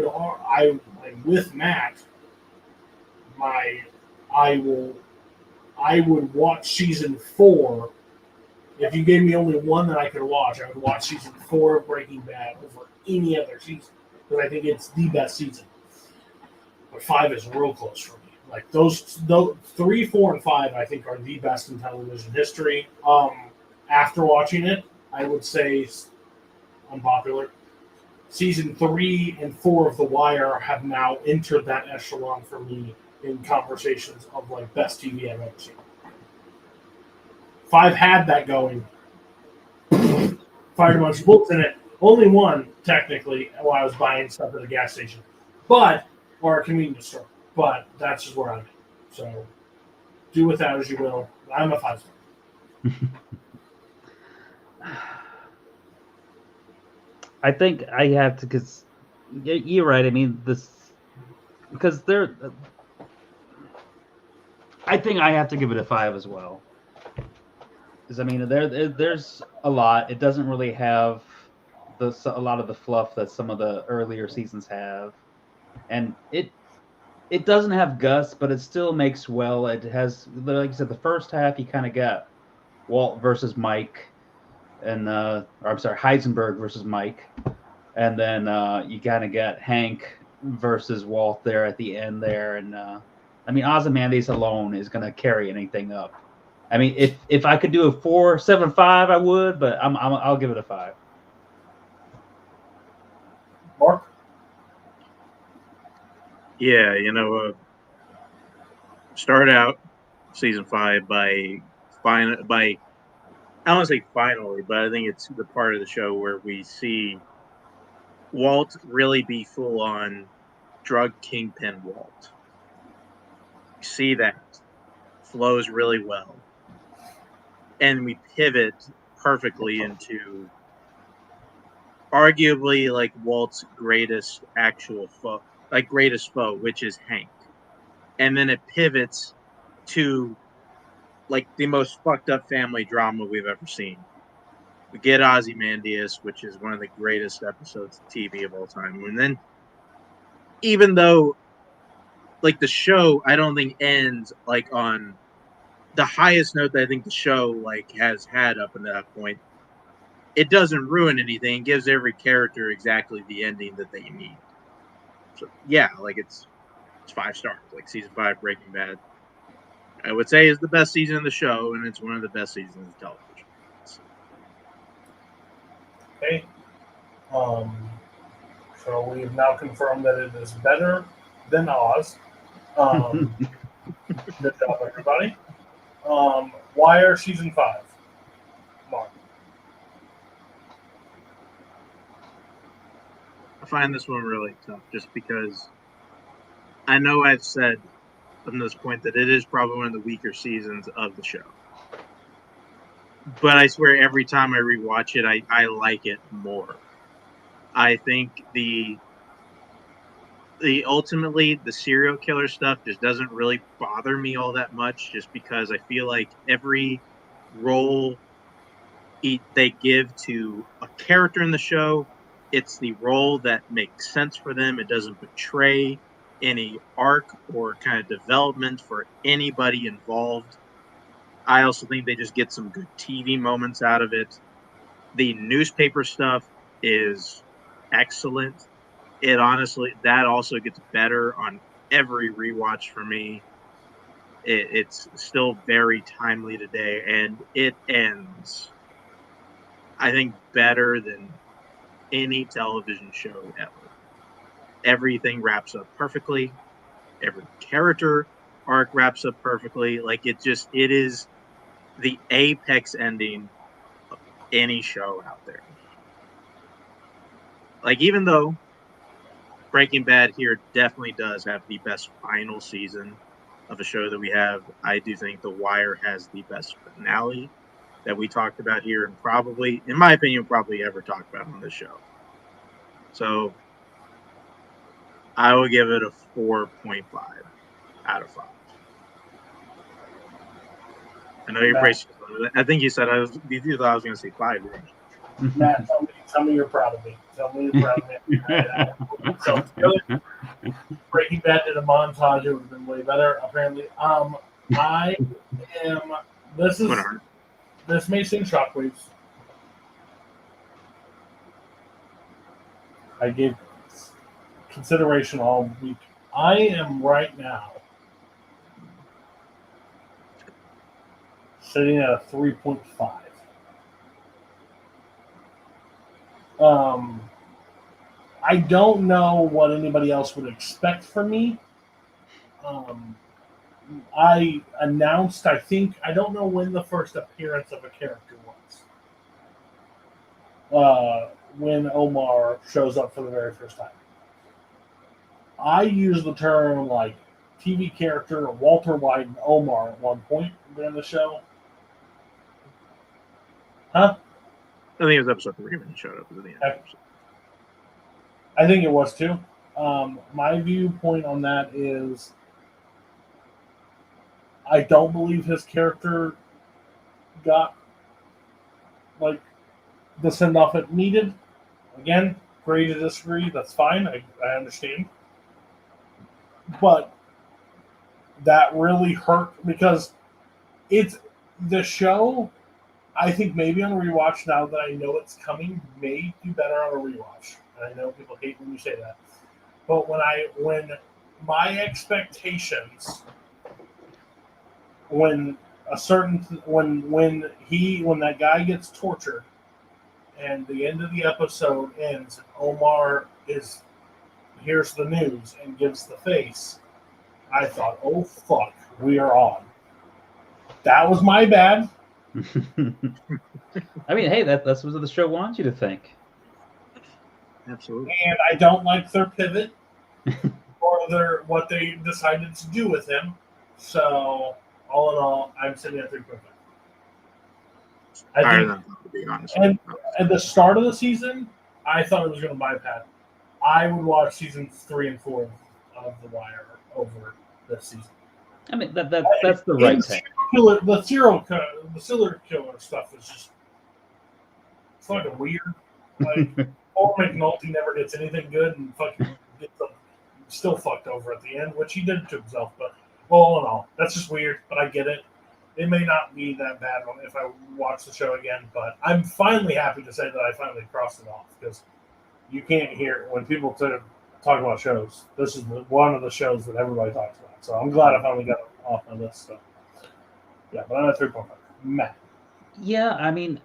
with Matt. I would watch season 4. If you gave me only one that I could watch, I would watch season 4 of Breaking Bad over any other season. Because I think it's the best season. But 5 is real close for me. Like those 3, 4, and 5, I think are the best in television history. After watching it, I would say unpopular. Season 3 and 4 of The Wire have now entered that echelon for me in conversations of like best TV I've ever seen. 5 had that going. Fired a bunch of bullets in it. Only one, technically, while I was buying stuff at the gas station. Or a convenience store. But that's just where I'm at. So, do with that as you will. I'm a 5-star. I think I have to, because you're right. I mean, I think I have to give it a 5 as well. Because I mean, there's a lot. It doesn't really have a lot of the fluff that some of the earlier seasons have, and it doesn't have Gus, but it still makes well. It has, like you said, the first half you kind of got Walt versus Mike, and or I'm sorry, Heisenberg versus Mike, and then you kind of got Hank versus Walt there at the end there, and I mean Ozymandias alone is gonna carry anything up. I mean, if I could do a 4.75, I would, but I'll give it a 5. Mark? Yeah, start out season 5 by I don't want to say finally, but I think it's the part of the show where we see Walt really be full on drug kingpin Walt. You see that flows really well, and we pivot perfectly into arguably like Walt's greatest actual foe, which is Hank. And then it pivots to like the most fucked up family drama we've ever seen. We get Ozymandias, which is one of the greatest episodes of TV of all time. And then, even though like the show, I don't think ends like on the highest note that I think the show like has had up until that point, it doesn't ruin anything. It gives every character exactly the ending that they need. So yeah, like it's 5 stars. Like season 5 Breaking Bad, I would say is the best season of the show, and it's one of the best seasons of television. Okay. So we have now confirmed that it is better than Oz. Good job, everybody. Wire season 5. Mark. I find this one really tough just because I know I've said from this point that it is probably one of the weaker seasons of the show. But I swear every time I rewatch it, I like it more. I think the ultimately the serial killer stuff just doesn't really bother me all that much, just because I feel like every role they give to a character in the show, it's the role that makes sense for them. It doesn't betray any arc or kind of development for anybody involved. I also think they just get some good TV moments out of it. The newspaper stuff is excellent. It honestly, that also gets better on every rewatch for me. It's still very timely today, and it ends, I think, better than any television show ever. Everything wraps up perfectly. Every character arc wraps up perfectly. Like it is the apex ending of any show out there. Like even though Breaking Bad here definitely does have the best final season of a show that we have, I do think The Wire has the best finale that we talked about here, and probably, in my opinion, probably ever talked about on this show. So I will give it a 4.5 out of 5. I know you're Matt. pretty. I think you said you thought I was going to say 5. Matt, tell me you're proud of me. Tell me you're proud of me. So Breaking Bad did a montage. It would have been way better, apparently. I am. This may send shockwaves. I gave consideration all week. I am right now sitting at a 3.5. I don't know what anybody else would expect from me. I announced, I don't know when the first appearance of a character was. When Omar shows up for the very first time. I use the term like TV character Walter White and Omar at one point during the show. Huh? I think it was episode 3 when he showed up at the end. I think it was too. My viewpoint on that is I don't believe his character got like the send off it needed. Again, agree to disagree. That's fine. I understand. But that really hurt because it's the show I think maybe on a rewatch, now that I know it's coming, may do better on a rewatch. And I know people hate when you say that, but when my expectations, when when that guy gets tortured, and the end of the episode ends, and Omar hears the news and gives the face, I thought, oh fuck, we are on. That was my bad. I mean, hey, that's what the show wants you to think. Absolutely. And I don't like their pivot or what they decided to do with him. So, all in all, I'm sitting at 3.5. I Higher think, than that, to be honest. and at the start of the season, I thought it was going to bypass. I would watch seasons 3 and 4 of The Wire over this season. I mean, that's the right take. The serial killer stuff is just fucking weird. Like, Paul McNulty never gets anything good and fucking gets still fucked over at the end, which he did to himself. But all in all, that's just weird. But I get it. It may not be that bad if I watch the show again. But I'm finally happy to say that I finally crossed it off, because you can't hear when people talk about shows. This is one of the shows that everybody talks about. So I'm glad I finally got it off my list. So yeah, but I'm at 3.5. Matt. Yeah, I mean,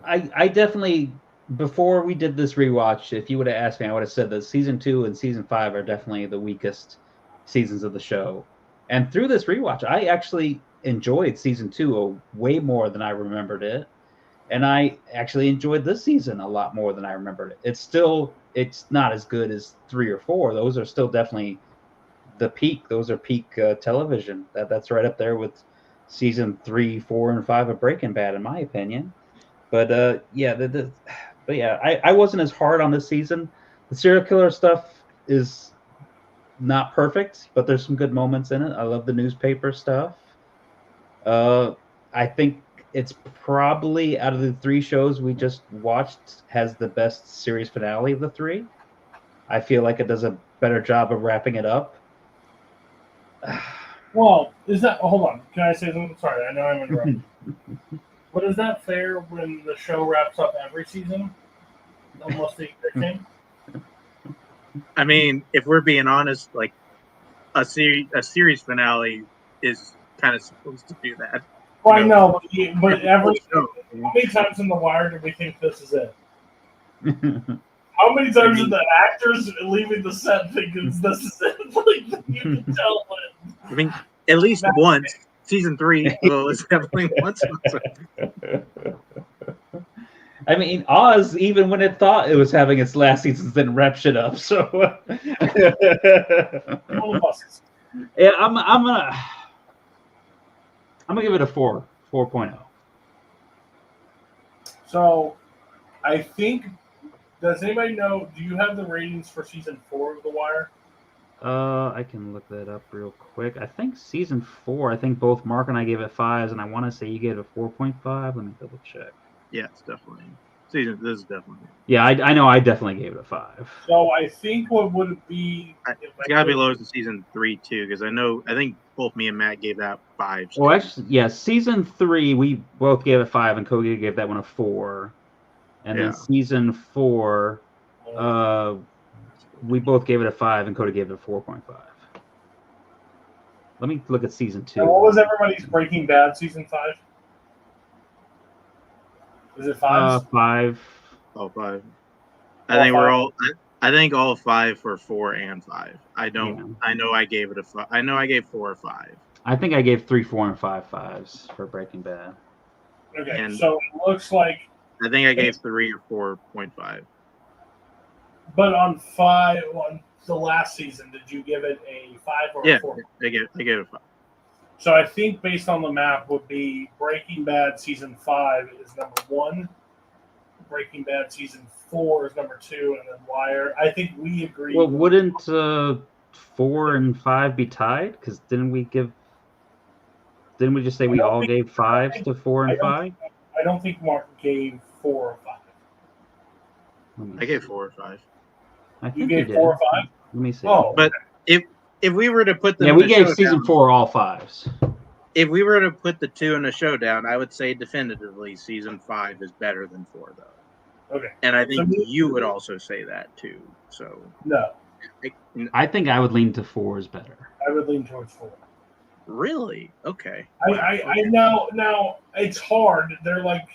I definitely, before we did this rewatch, if you would have asked me, I would have said that season 2 and season 5 are definitely the weakest seasons of the show. And through this rewatch, I actually enjoyed season 2 way more than I remembered it. And I actually enjoyed this season a lot more than I remembered it. It's not as good as 3 or 4. Those are still definitely the peak. Those are peak television. That's right up there with season 3, 4, and 5 of Breaking Bad, in my opinion. But yeah, I wasn't as hard on this season. The serial killer stuff is not perfect, but there's some good moments in it. I love the newspaper stuff. I think it's probably, out of the 3 shows we just watched, has the best series finale of the 3. I feel like it does a better job of wrapping it up. Well, hold on. Can I say something? Sorry, I know I'm interrupting. But is that fair when the show wraps up every season? Almost the exact same? I mean, if we're being honest, like a series finale is kind of supposed to do that. Well, I know, but how many times in The Wire do we think this is it? How many times did the actors leaving the set thinking this is it? Like, you can tell. I mean, at least once. Season 3 was definitely once. I mean, Oz, even when it thought it was having its last seasons, didn't wrap shit up. So, yeah, I'm gonna give it a 4.0. So, I think. Does anybody know? Do you have the ratings for season 4 of The Wire? I can look that up real quick. I think season 4. I think both Mark and I gave it 5s, and I want to say you gave it a 4.5. Let me double check. Yeah, it's definitely season. This is definitely. Yeah, I know. I definitely gave it a 5. So I think what would it be? It's got to be lower than season 3 too, because I think both me and Matt gave that 5s. Well, actually, yeah, season 3 we both gave it 5, and Cody gave that one a 4. And then season 4, we both gave it a 5, and Cody gave it a 4.5. Let me look at season 2. And what was everybody's Breaking Bad season 5? Is it 5? 5. All 5. I think we're all. I think all 5 were 4 and 5. I don't. Yeah. I know I gave it a 5. I know I gave 4 or 5. I think I gave 3, 4, and 5 5s for Breaking Bad. Okay, and so it looks like. I think I gave 3 or 4.5. But on the last season, did you give it a 5 or a 4? I gave it a 5. So I think based on the map would be Breaking Bad season 5 is number 1. Breaking Bad season 4 is number 2, and then Wire. I think we agree. Well, wouldn't 4 and 5 be tied? Because didn't we just say we all gave 5s to 4 and 5? I don't think Mark gave 4 or 5. I gave 4 or 5. I think you gave 4 or 5? Let me see. Oh, but if we were to put them, we gave season 4 all 5s. if we were to put the two in a showdown, I would say definitively season 5 is better than 4, though. Okay. And I So think you would also say that too. So no, I think I would lean to 4 is better. I would lean towards 4. really, okay. I now it's hard. They're like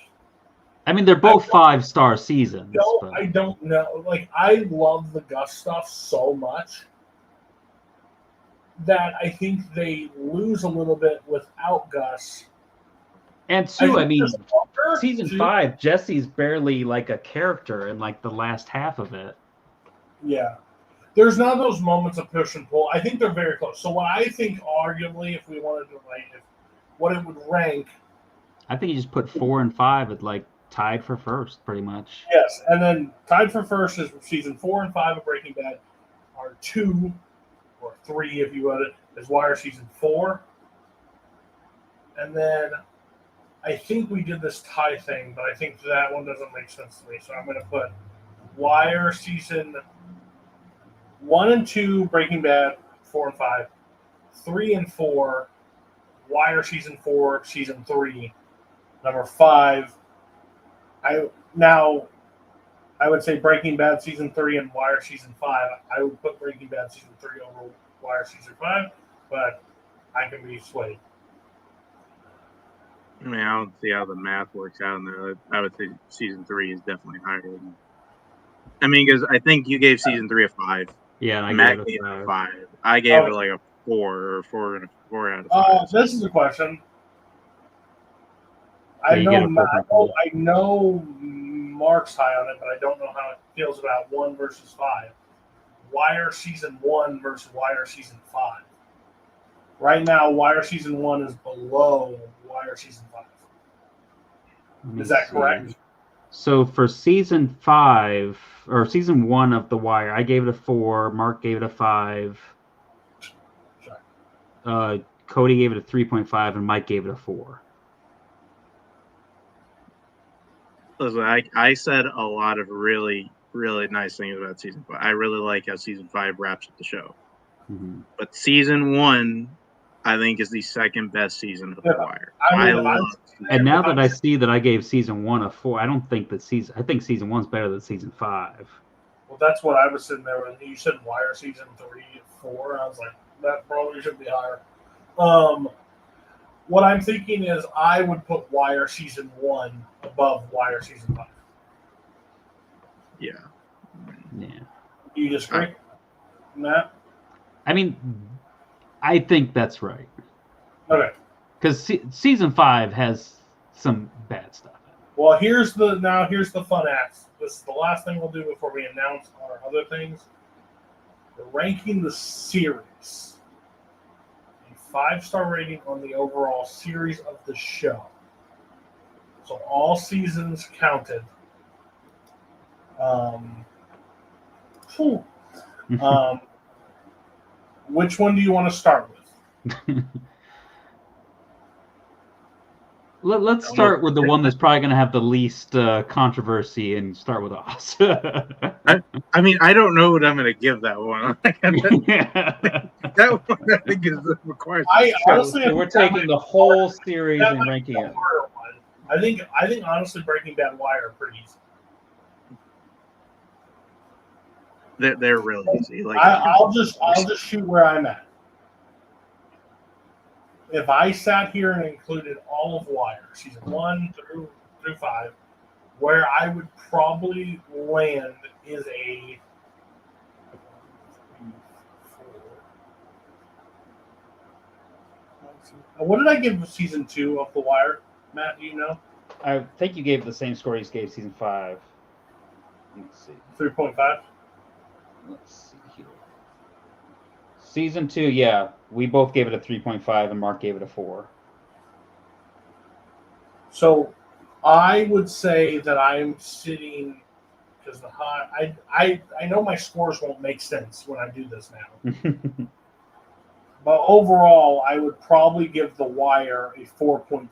I mean, they're both 5-star seasons. But... I don't know. Like I love the Gus stuff so much that I think they lose a little bit without Gus. And two, I mean, longer, season 5, Jesse's barely like a character in like the last half of it. Yeah. There's not those moments of push and pull. I think they're very close. So what I think, arguably, if we wanted to like, what it would rank. I think you just put 4 and 5 at like tied for first, pretty much. Yes, and then tied for first is season 4 and 5 of Breaking Bad. Are 2 or 3, if you would, is Wire season 4. And then I think we did this tie thing, but I think that one doesn't make sense to me. So I'm going to put Wire season 1 and 2, Breaking Bad, 4 and 5, 3 and 4, Wire season 4, season 3, number 5. I would say Breaking Bad season 3 and Wire season 5. I would put Breaking Bad season 3 over Wire season 5, but I can be swayed. I mean, I don't see how the math works out in there. I would say season 3 is definitely higher. I mean, because I think you gave season 3 a 5. Yeah, and I Matt gave it a 5. I gave it like a 4 or 4 out of 5. This is a question. Yeah, I know Mark's high on it, but I don't know how it feels about 1 versus 5. Wire season 1 versus Wire season 5. Right now, Wire season 1 is below Wire season 5. Is that correct? So for season 5 or season 1 of The Wire, I gave it a 4. Mark gave it a 5. Cody gave it a 3.5, and Mike gave it a 4. Listen, I said a lot of really, really nice things about season 5. I really like how season 5 wraps up the show. Mm-hmm. But season 1, I think, is the second best season of The Wire. And now that I see that I gave season 1 a 4, I don't think that I think season 1's better than season 5. Well, that's what I was sitting there with. You said Wire season 3, 4. I was like, that probably should be higher. What I'm thinking is I would put Wire season 1 above Wire season 5. Yeah. Yeah. Do you disagree, Matt? I mean, I think that's right. Okay. Because season 5 has some bad stuff. Well, here's the fun act. This is the last thing we'll do before we announce our other things. We're ranking the series. A 5-star rating on the overall series of the show. So all seasons counted. Which one do you want to start with? Let's start with the one that's probably going to have the least controversy and start with us. I mean, I don't know what I'm going to give that one. That one I think requires. Honestly, we're taking the whole series and ranking it. I think honestly, Breaking Bad, Wire are pretty easy. They're really easy. Like I'll just shoot where I'm at. If I sat here and included all of Wire, season 1 through 5, where I would probably land is a 4. What did I give season 2 of The Wire, Matt? Do you know? I think you gave the same score you gave season 5. Let's see. 3.5. Let's see here. Season 2, yeah. We both gave it a 3.5 and Mark gave it a 4. So I would say that I'm sitting because I know my scores won't make sense when I do this now. But overall, I would probably give The Wire a 4.5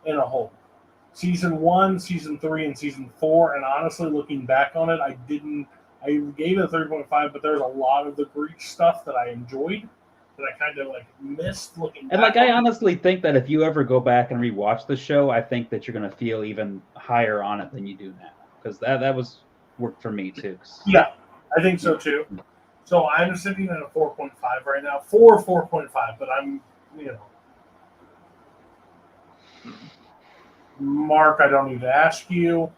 in a whole. Season 1, Season 3, and Season 4, and honestly, looking back on it, I gave it a 3.5, but there's a lot of the Greek stuff that I enjoyed. that I kind of like missed looking. And like, I honestly think that if you ever go back and rewatch the show, I think that you're going to feel even higher on it than you do now, because that was worked for me too. Yeah, I think so too. So I'm sitting at a 4.5 right now, 4.5, but I'm, Mark, I don't need to ask you.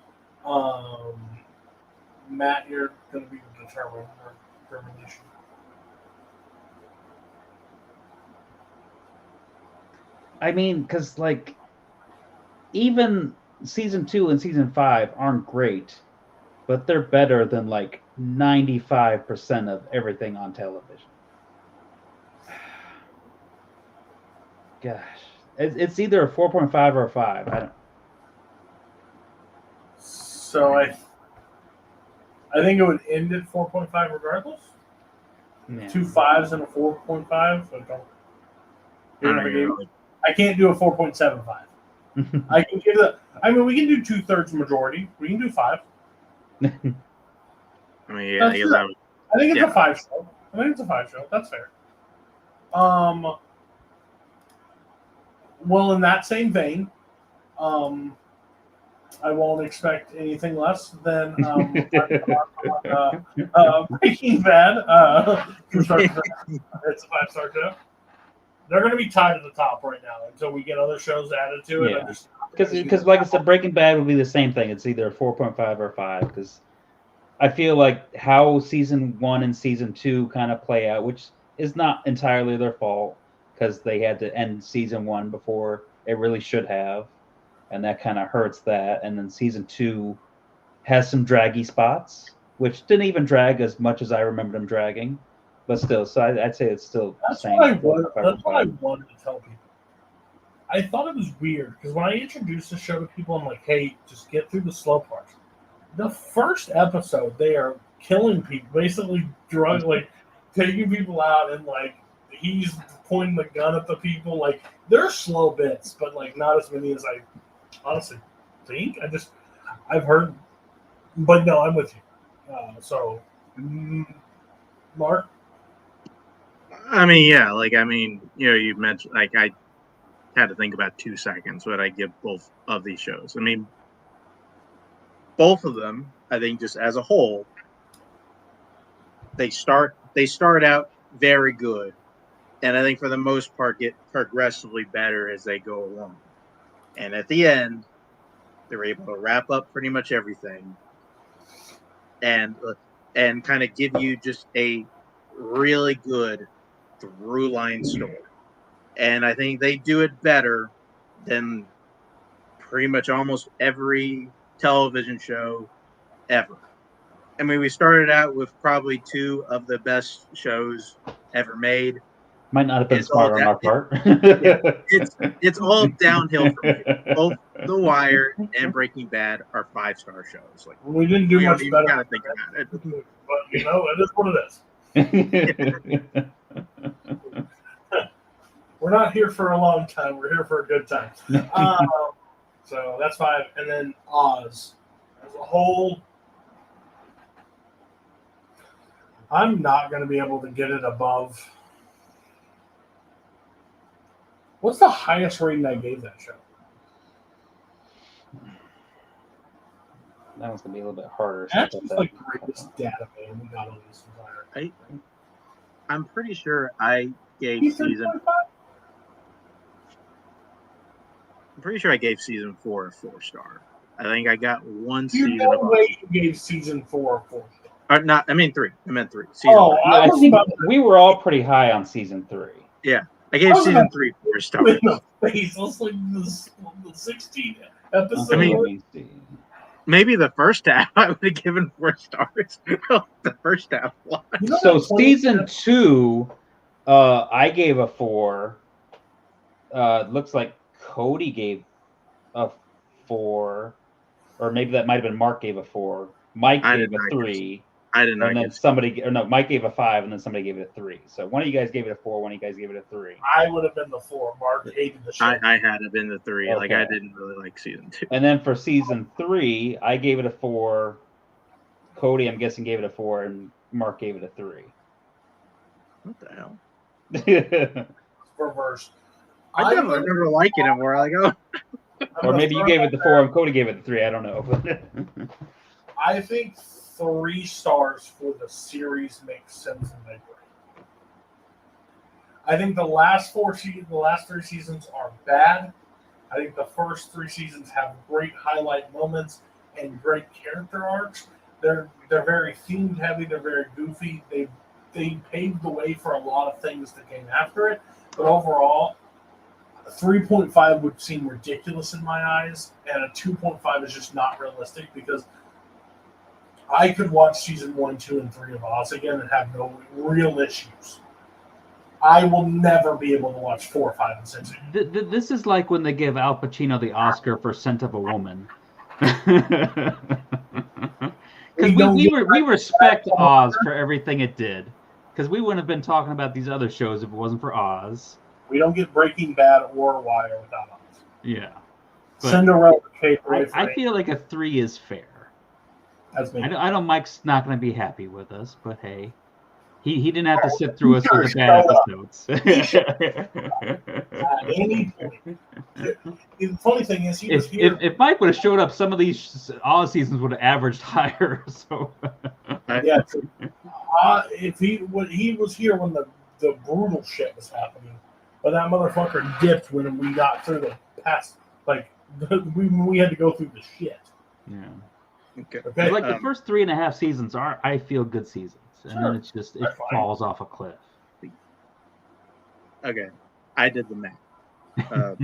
Matt, you're going to be the determination. I mean, because like even season 2 and season 5 aren't great, but they're better than like 95% of everything on television. Gosh, it's either a 4.5 or a 5. I don't. So I think it would end at 4.5 regardless. Yeah. 2 5s and a 4.5. So I can't do a 4.75. I can give it. I mean, we can do 2/3 majority. We can do 5. I mean, yeah, I think it's a 5 show. I think it's a 5 show. That's fair. Well, in that same vein, I won't expect anything less than Breaking Bad. It's a 5-star show. They're going to be tied at the top right now until we get other shows added to it. Yeah. Because, like I said, Breaking Bad would be the same thing. It's either a 4.5 or 5. Because I feel like how season 1 and season 2 kind of play out, which is not entirely their fault, because they had to end season 1 before it really should have, and that kind of hurts that. And then season 2 has some draggy spots, which didn't even drag as much as I remember them dragging, but still. So I'd say it's still the same. That's what I wanted to tell people. I thought it was weird because when I introduced the show to people, I'm like, "Hey, just get through the slow parts." The first episode, they are killing people, basically taking people out, and like he's pointing the gun at the people. Like they're slow bits, but like not as many as I honestly think. I've heard, but no, I'm with you. Mark. I mean, yeah, you mentioned, like, I had to think about 2 seconds what I give both of these shows. I mean, both of them, I think, just as a whole, they start out very good, and I think for the most part get progressively better as they go along. And at the end, they're able to wrap up pretty much everything, and kind of give you just a really good through line story. And I think they do it better than pretty much almost every television show ever. I mean, we started out with probably 2 of the best shows ever made. Might not have been smart on our part. It's all downhill from here. Both The Wire and Breaking Bad are 5-star shows. Like, we didn't do much better. Gotta think about it. But it is what it is. We're not here for a long time. We're here for a good time. So that's 5. And then Oz. As a whole, I'm not going to be able to get it above. What's the highest rating I gave that show? That one's going to be a little bit harder. That's the greatest data man we got on this entire. I'm pretty sure I gave season. I'm pretty sure I gave season 4 a 4-star. I think I got one season. No way you gave season 4 a 4-star. Not. I mean 3. I meant 3. I think we were all pretty high on season 3. Yeah, I gave season 3 4 stars. It's like the 16 episode. I mean, maybe the first half I would have given 4 stars. The first half. So season 2, I gave a 4. Looks like Cody gave a 4, or maybe that might have been Mark gave a 4. Mike gave a 3. I didn't know. And then Mike gave a 5, and then somebody gave it a 3. So one of you guys gave it a 4, one of you guys gave it a 3. I would have been the 4. Mark hated the show. I had to been the 3. Okay. Like, I didn't really like season 2. And then for season 3, I gave it a 4. Cody, I'm guessing, gave it a 4, and Mark gave it a 3. What the hell? reversed. I don't remember liking it more. Like, oh, Or maybe you gave it the 4 and Cody gave it the 3. I don't know. I think 3 stars for the series makes sense and they great. I think the last 3 seasons are bad. I think the first 3 seasons have great highlight moments and great character arcs. They're very themed heavy. They're very goofy. They paved the way for a lot of things that came after it. But overall, a 3.5 would seem ridiculous in my eyes, and a 2.5 is just not realistic because I could watch season 1, 2, and 3 of Oz again and have no real issues. I will never be able to watch 4, 5, and 6. This is like when they give Al Pacino the Oscar for Scent of a Woman. Because we respect Oz for everything it did. Because we wouldn't have been talking about these other shows if it wasn't for Oz. We don't get Breaking Bad or Wire without Oz. Yeah. But Cinderella. I feel like a 3 is fair. That's me. I know Mike's not going to be happy with us, but hey. He didn't have to sit through us with the bad episodes. At any point. The funny thing is, he was here. If Mike would have showed up, some of these Oz seasons would have averaged higher. So yeah, if he was here when the brutal shit was happening, but that motherfucker dipped when we got through the past. Like we had to go through the shit. Yeah. Okay. Like the first 3.5 seasons are, I feel, good seasons. And then it's just, it falls off a cliff. Okay. I did the math.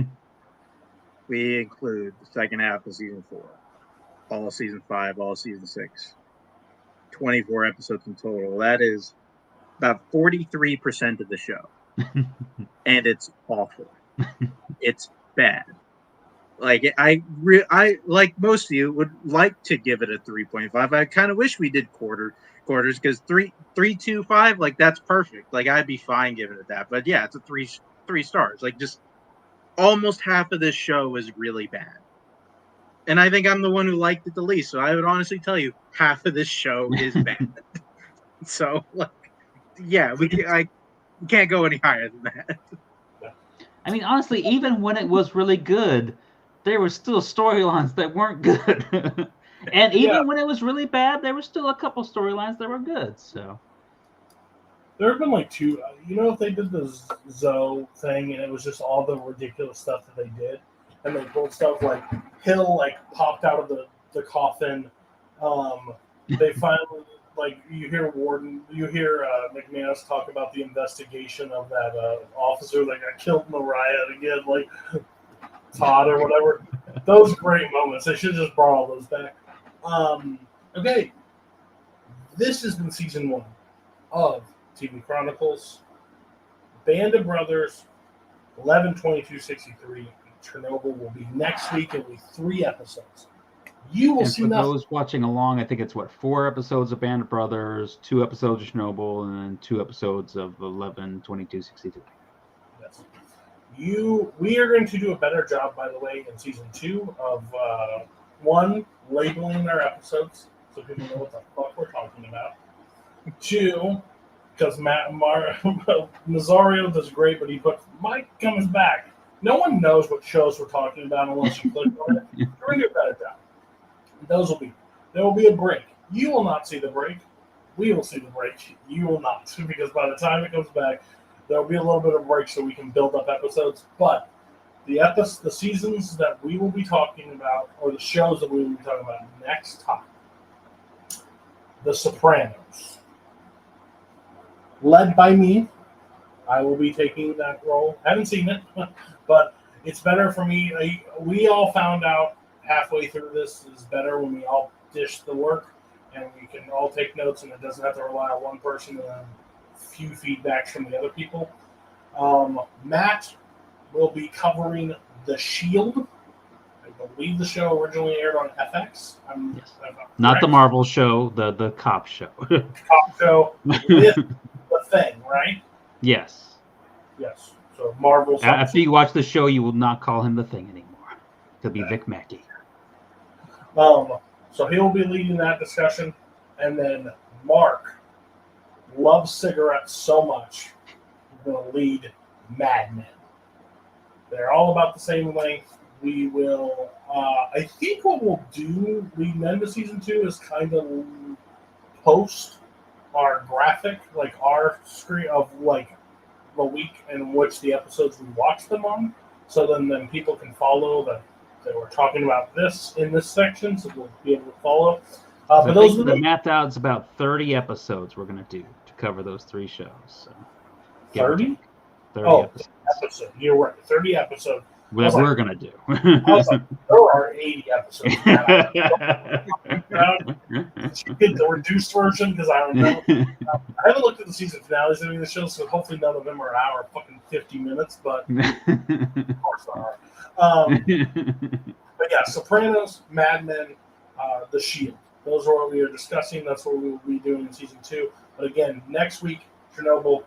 We include the second half of season 4, all of season 5, all of season 6, 24 episodes in total. That is about 43% of the show. And it's awful. It's bad. Like I like most of you would like to give it a 3.5. I kind of wish we did quarters because 3.25, like that's perfect. Like I'd be fine giving it that. But yeah, it's a 3 stars. Like just almost half of this show is really bad. And I think I'm the one who liked it the least. So I would honestly tell you half of this show is bad. So like yeah, I can't go any higher than that. I mean, honestly, even when it was really good, there were still storylines that weren't good. And even when it was really bad, there were still a couple storylines that were good. So there have been like 2. If they did the Zoe thing and it was just all the ridiculous stuff that they did, and they pulled stuff like Hill like popped out of the coffin. They finally you hear McManus talk about the investigation of that officer that got killed in the riot again, like Todd or whatever. Those great moments. They should have just brought all those back. Okay. This has been season 1 of TV Chronicles. Band of Brothers, 11/22/63. Chernobyl will be next week. It'll be 3 episodes. You will see for nothing. those watching along, I think it's 4 episodes of Band of Brothers, 2 episodes of Chernobyl, and then 2 episodes of 11/22/63. Yes. We are going to do a better job, by the way, in season 2 of 1, labeling our episodes so people know what the fuck we're talking about. 2, because Nazario does great, but he put Mike comes back. No one knows what shows we're talking about unless you click on it. We're going to do a better job. There will be a break. You will not see the break. We will see the break. You will not, because by the time it comes back, there will be a little bit of break so we can build up episodes. But the seasons that we will be talking about, or the shows that we will be talking about next time, The Sopranos, led by me. I will be taking that role. Haven't seen it, but it's better for me. We all found out halfway through this is better when we all dish the work and we can all take notes and it doesn't have to rely on one person and a few feedbacks from the other people. Matt will be covering The Shield. I believe the show originally aired on FX. I'm not the Marvel show, the cop show. Cop show with The Thing, right? Yes. Yes. So Marvel. After you watch the show, you will not call him The Thing anymore. He'll be Vic Mackey. So he'll be leading that discussion. And then Mark loves cigarettes so much going to lead Mad Men. They're all about the same length. We will, I think what we'll do leading into season 2 is kind of post our graphic, like our screen of like the week in which the episodes we watch them on. So then people can follow that we're talking about this in this section, so we'll be able to follow. But those the math out is about 30 episodes we're going to do to cover those 3 shows. So 30? 30 episodes. You're right. 30 episodes. What we're going to do. I was like, there are 80 episodes. Get the reduced version because I don't know. I haven't looked at the season finales of any of the shows, so hopefully none of them are an hour fucking 50 minutes, but of course there are. But yeah, Sopranos, Mad Men, The Shield. Those are what we are discussing. That's what we will be doing in season 2. But again, next week, Chernobyl,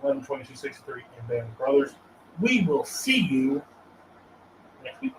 11/22/63, and Band of Brothers. We will see you next week.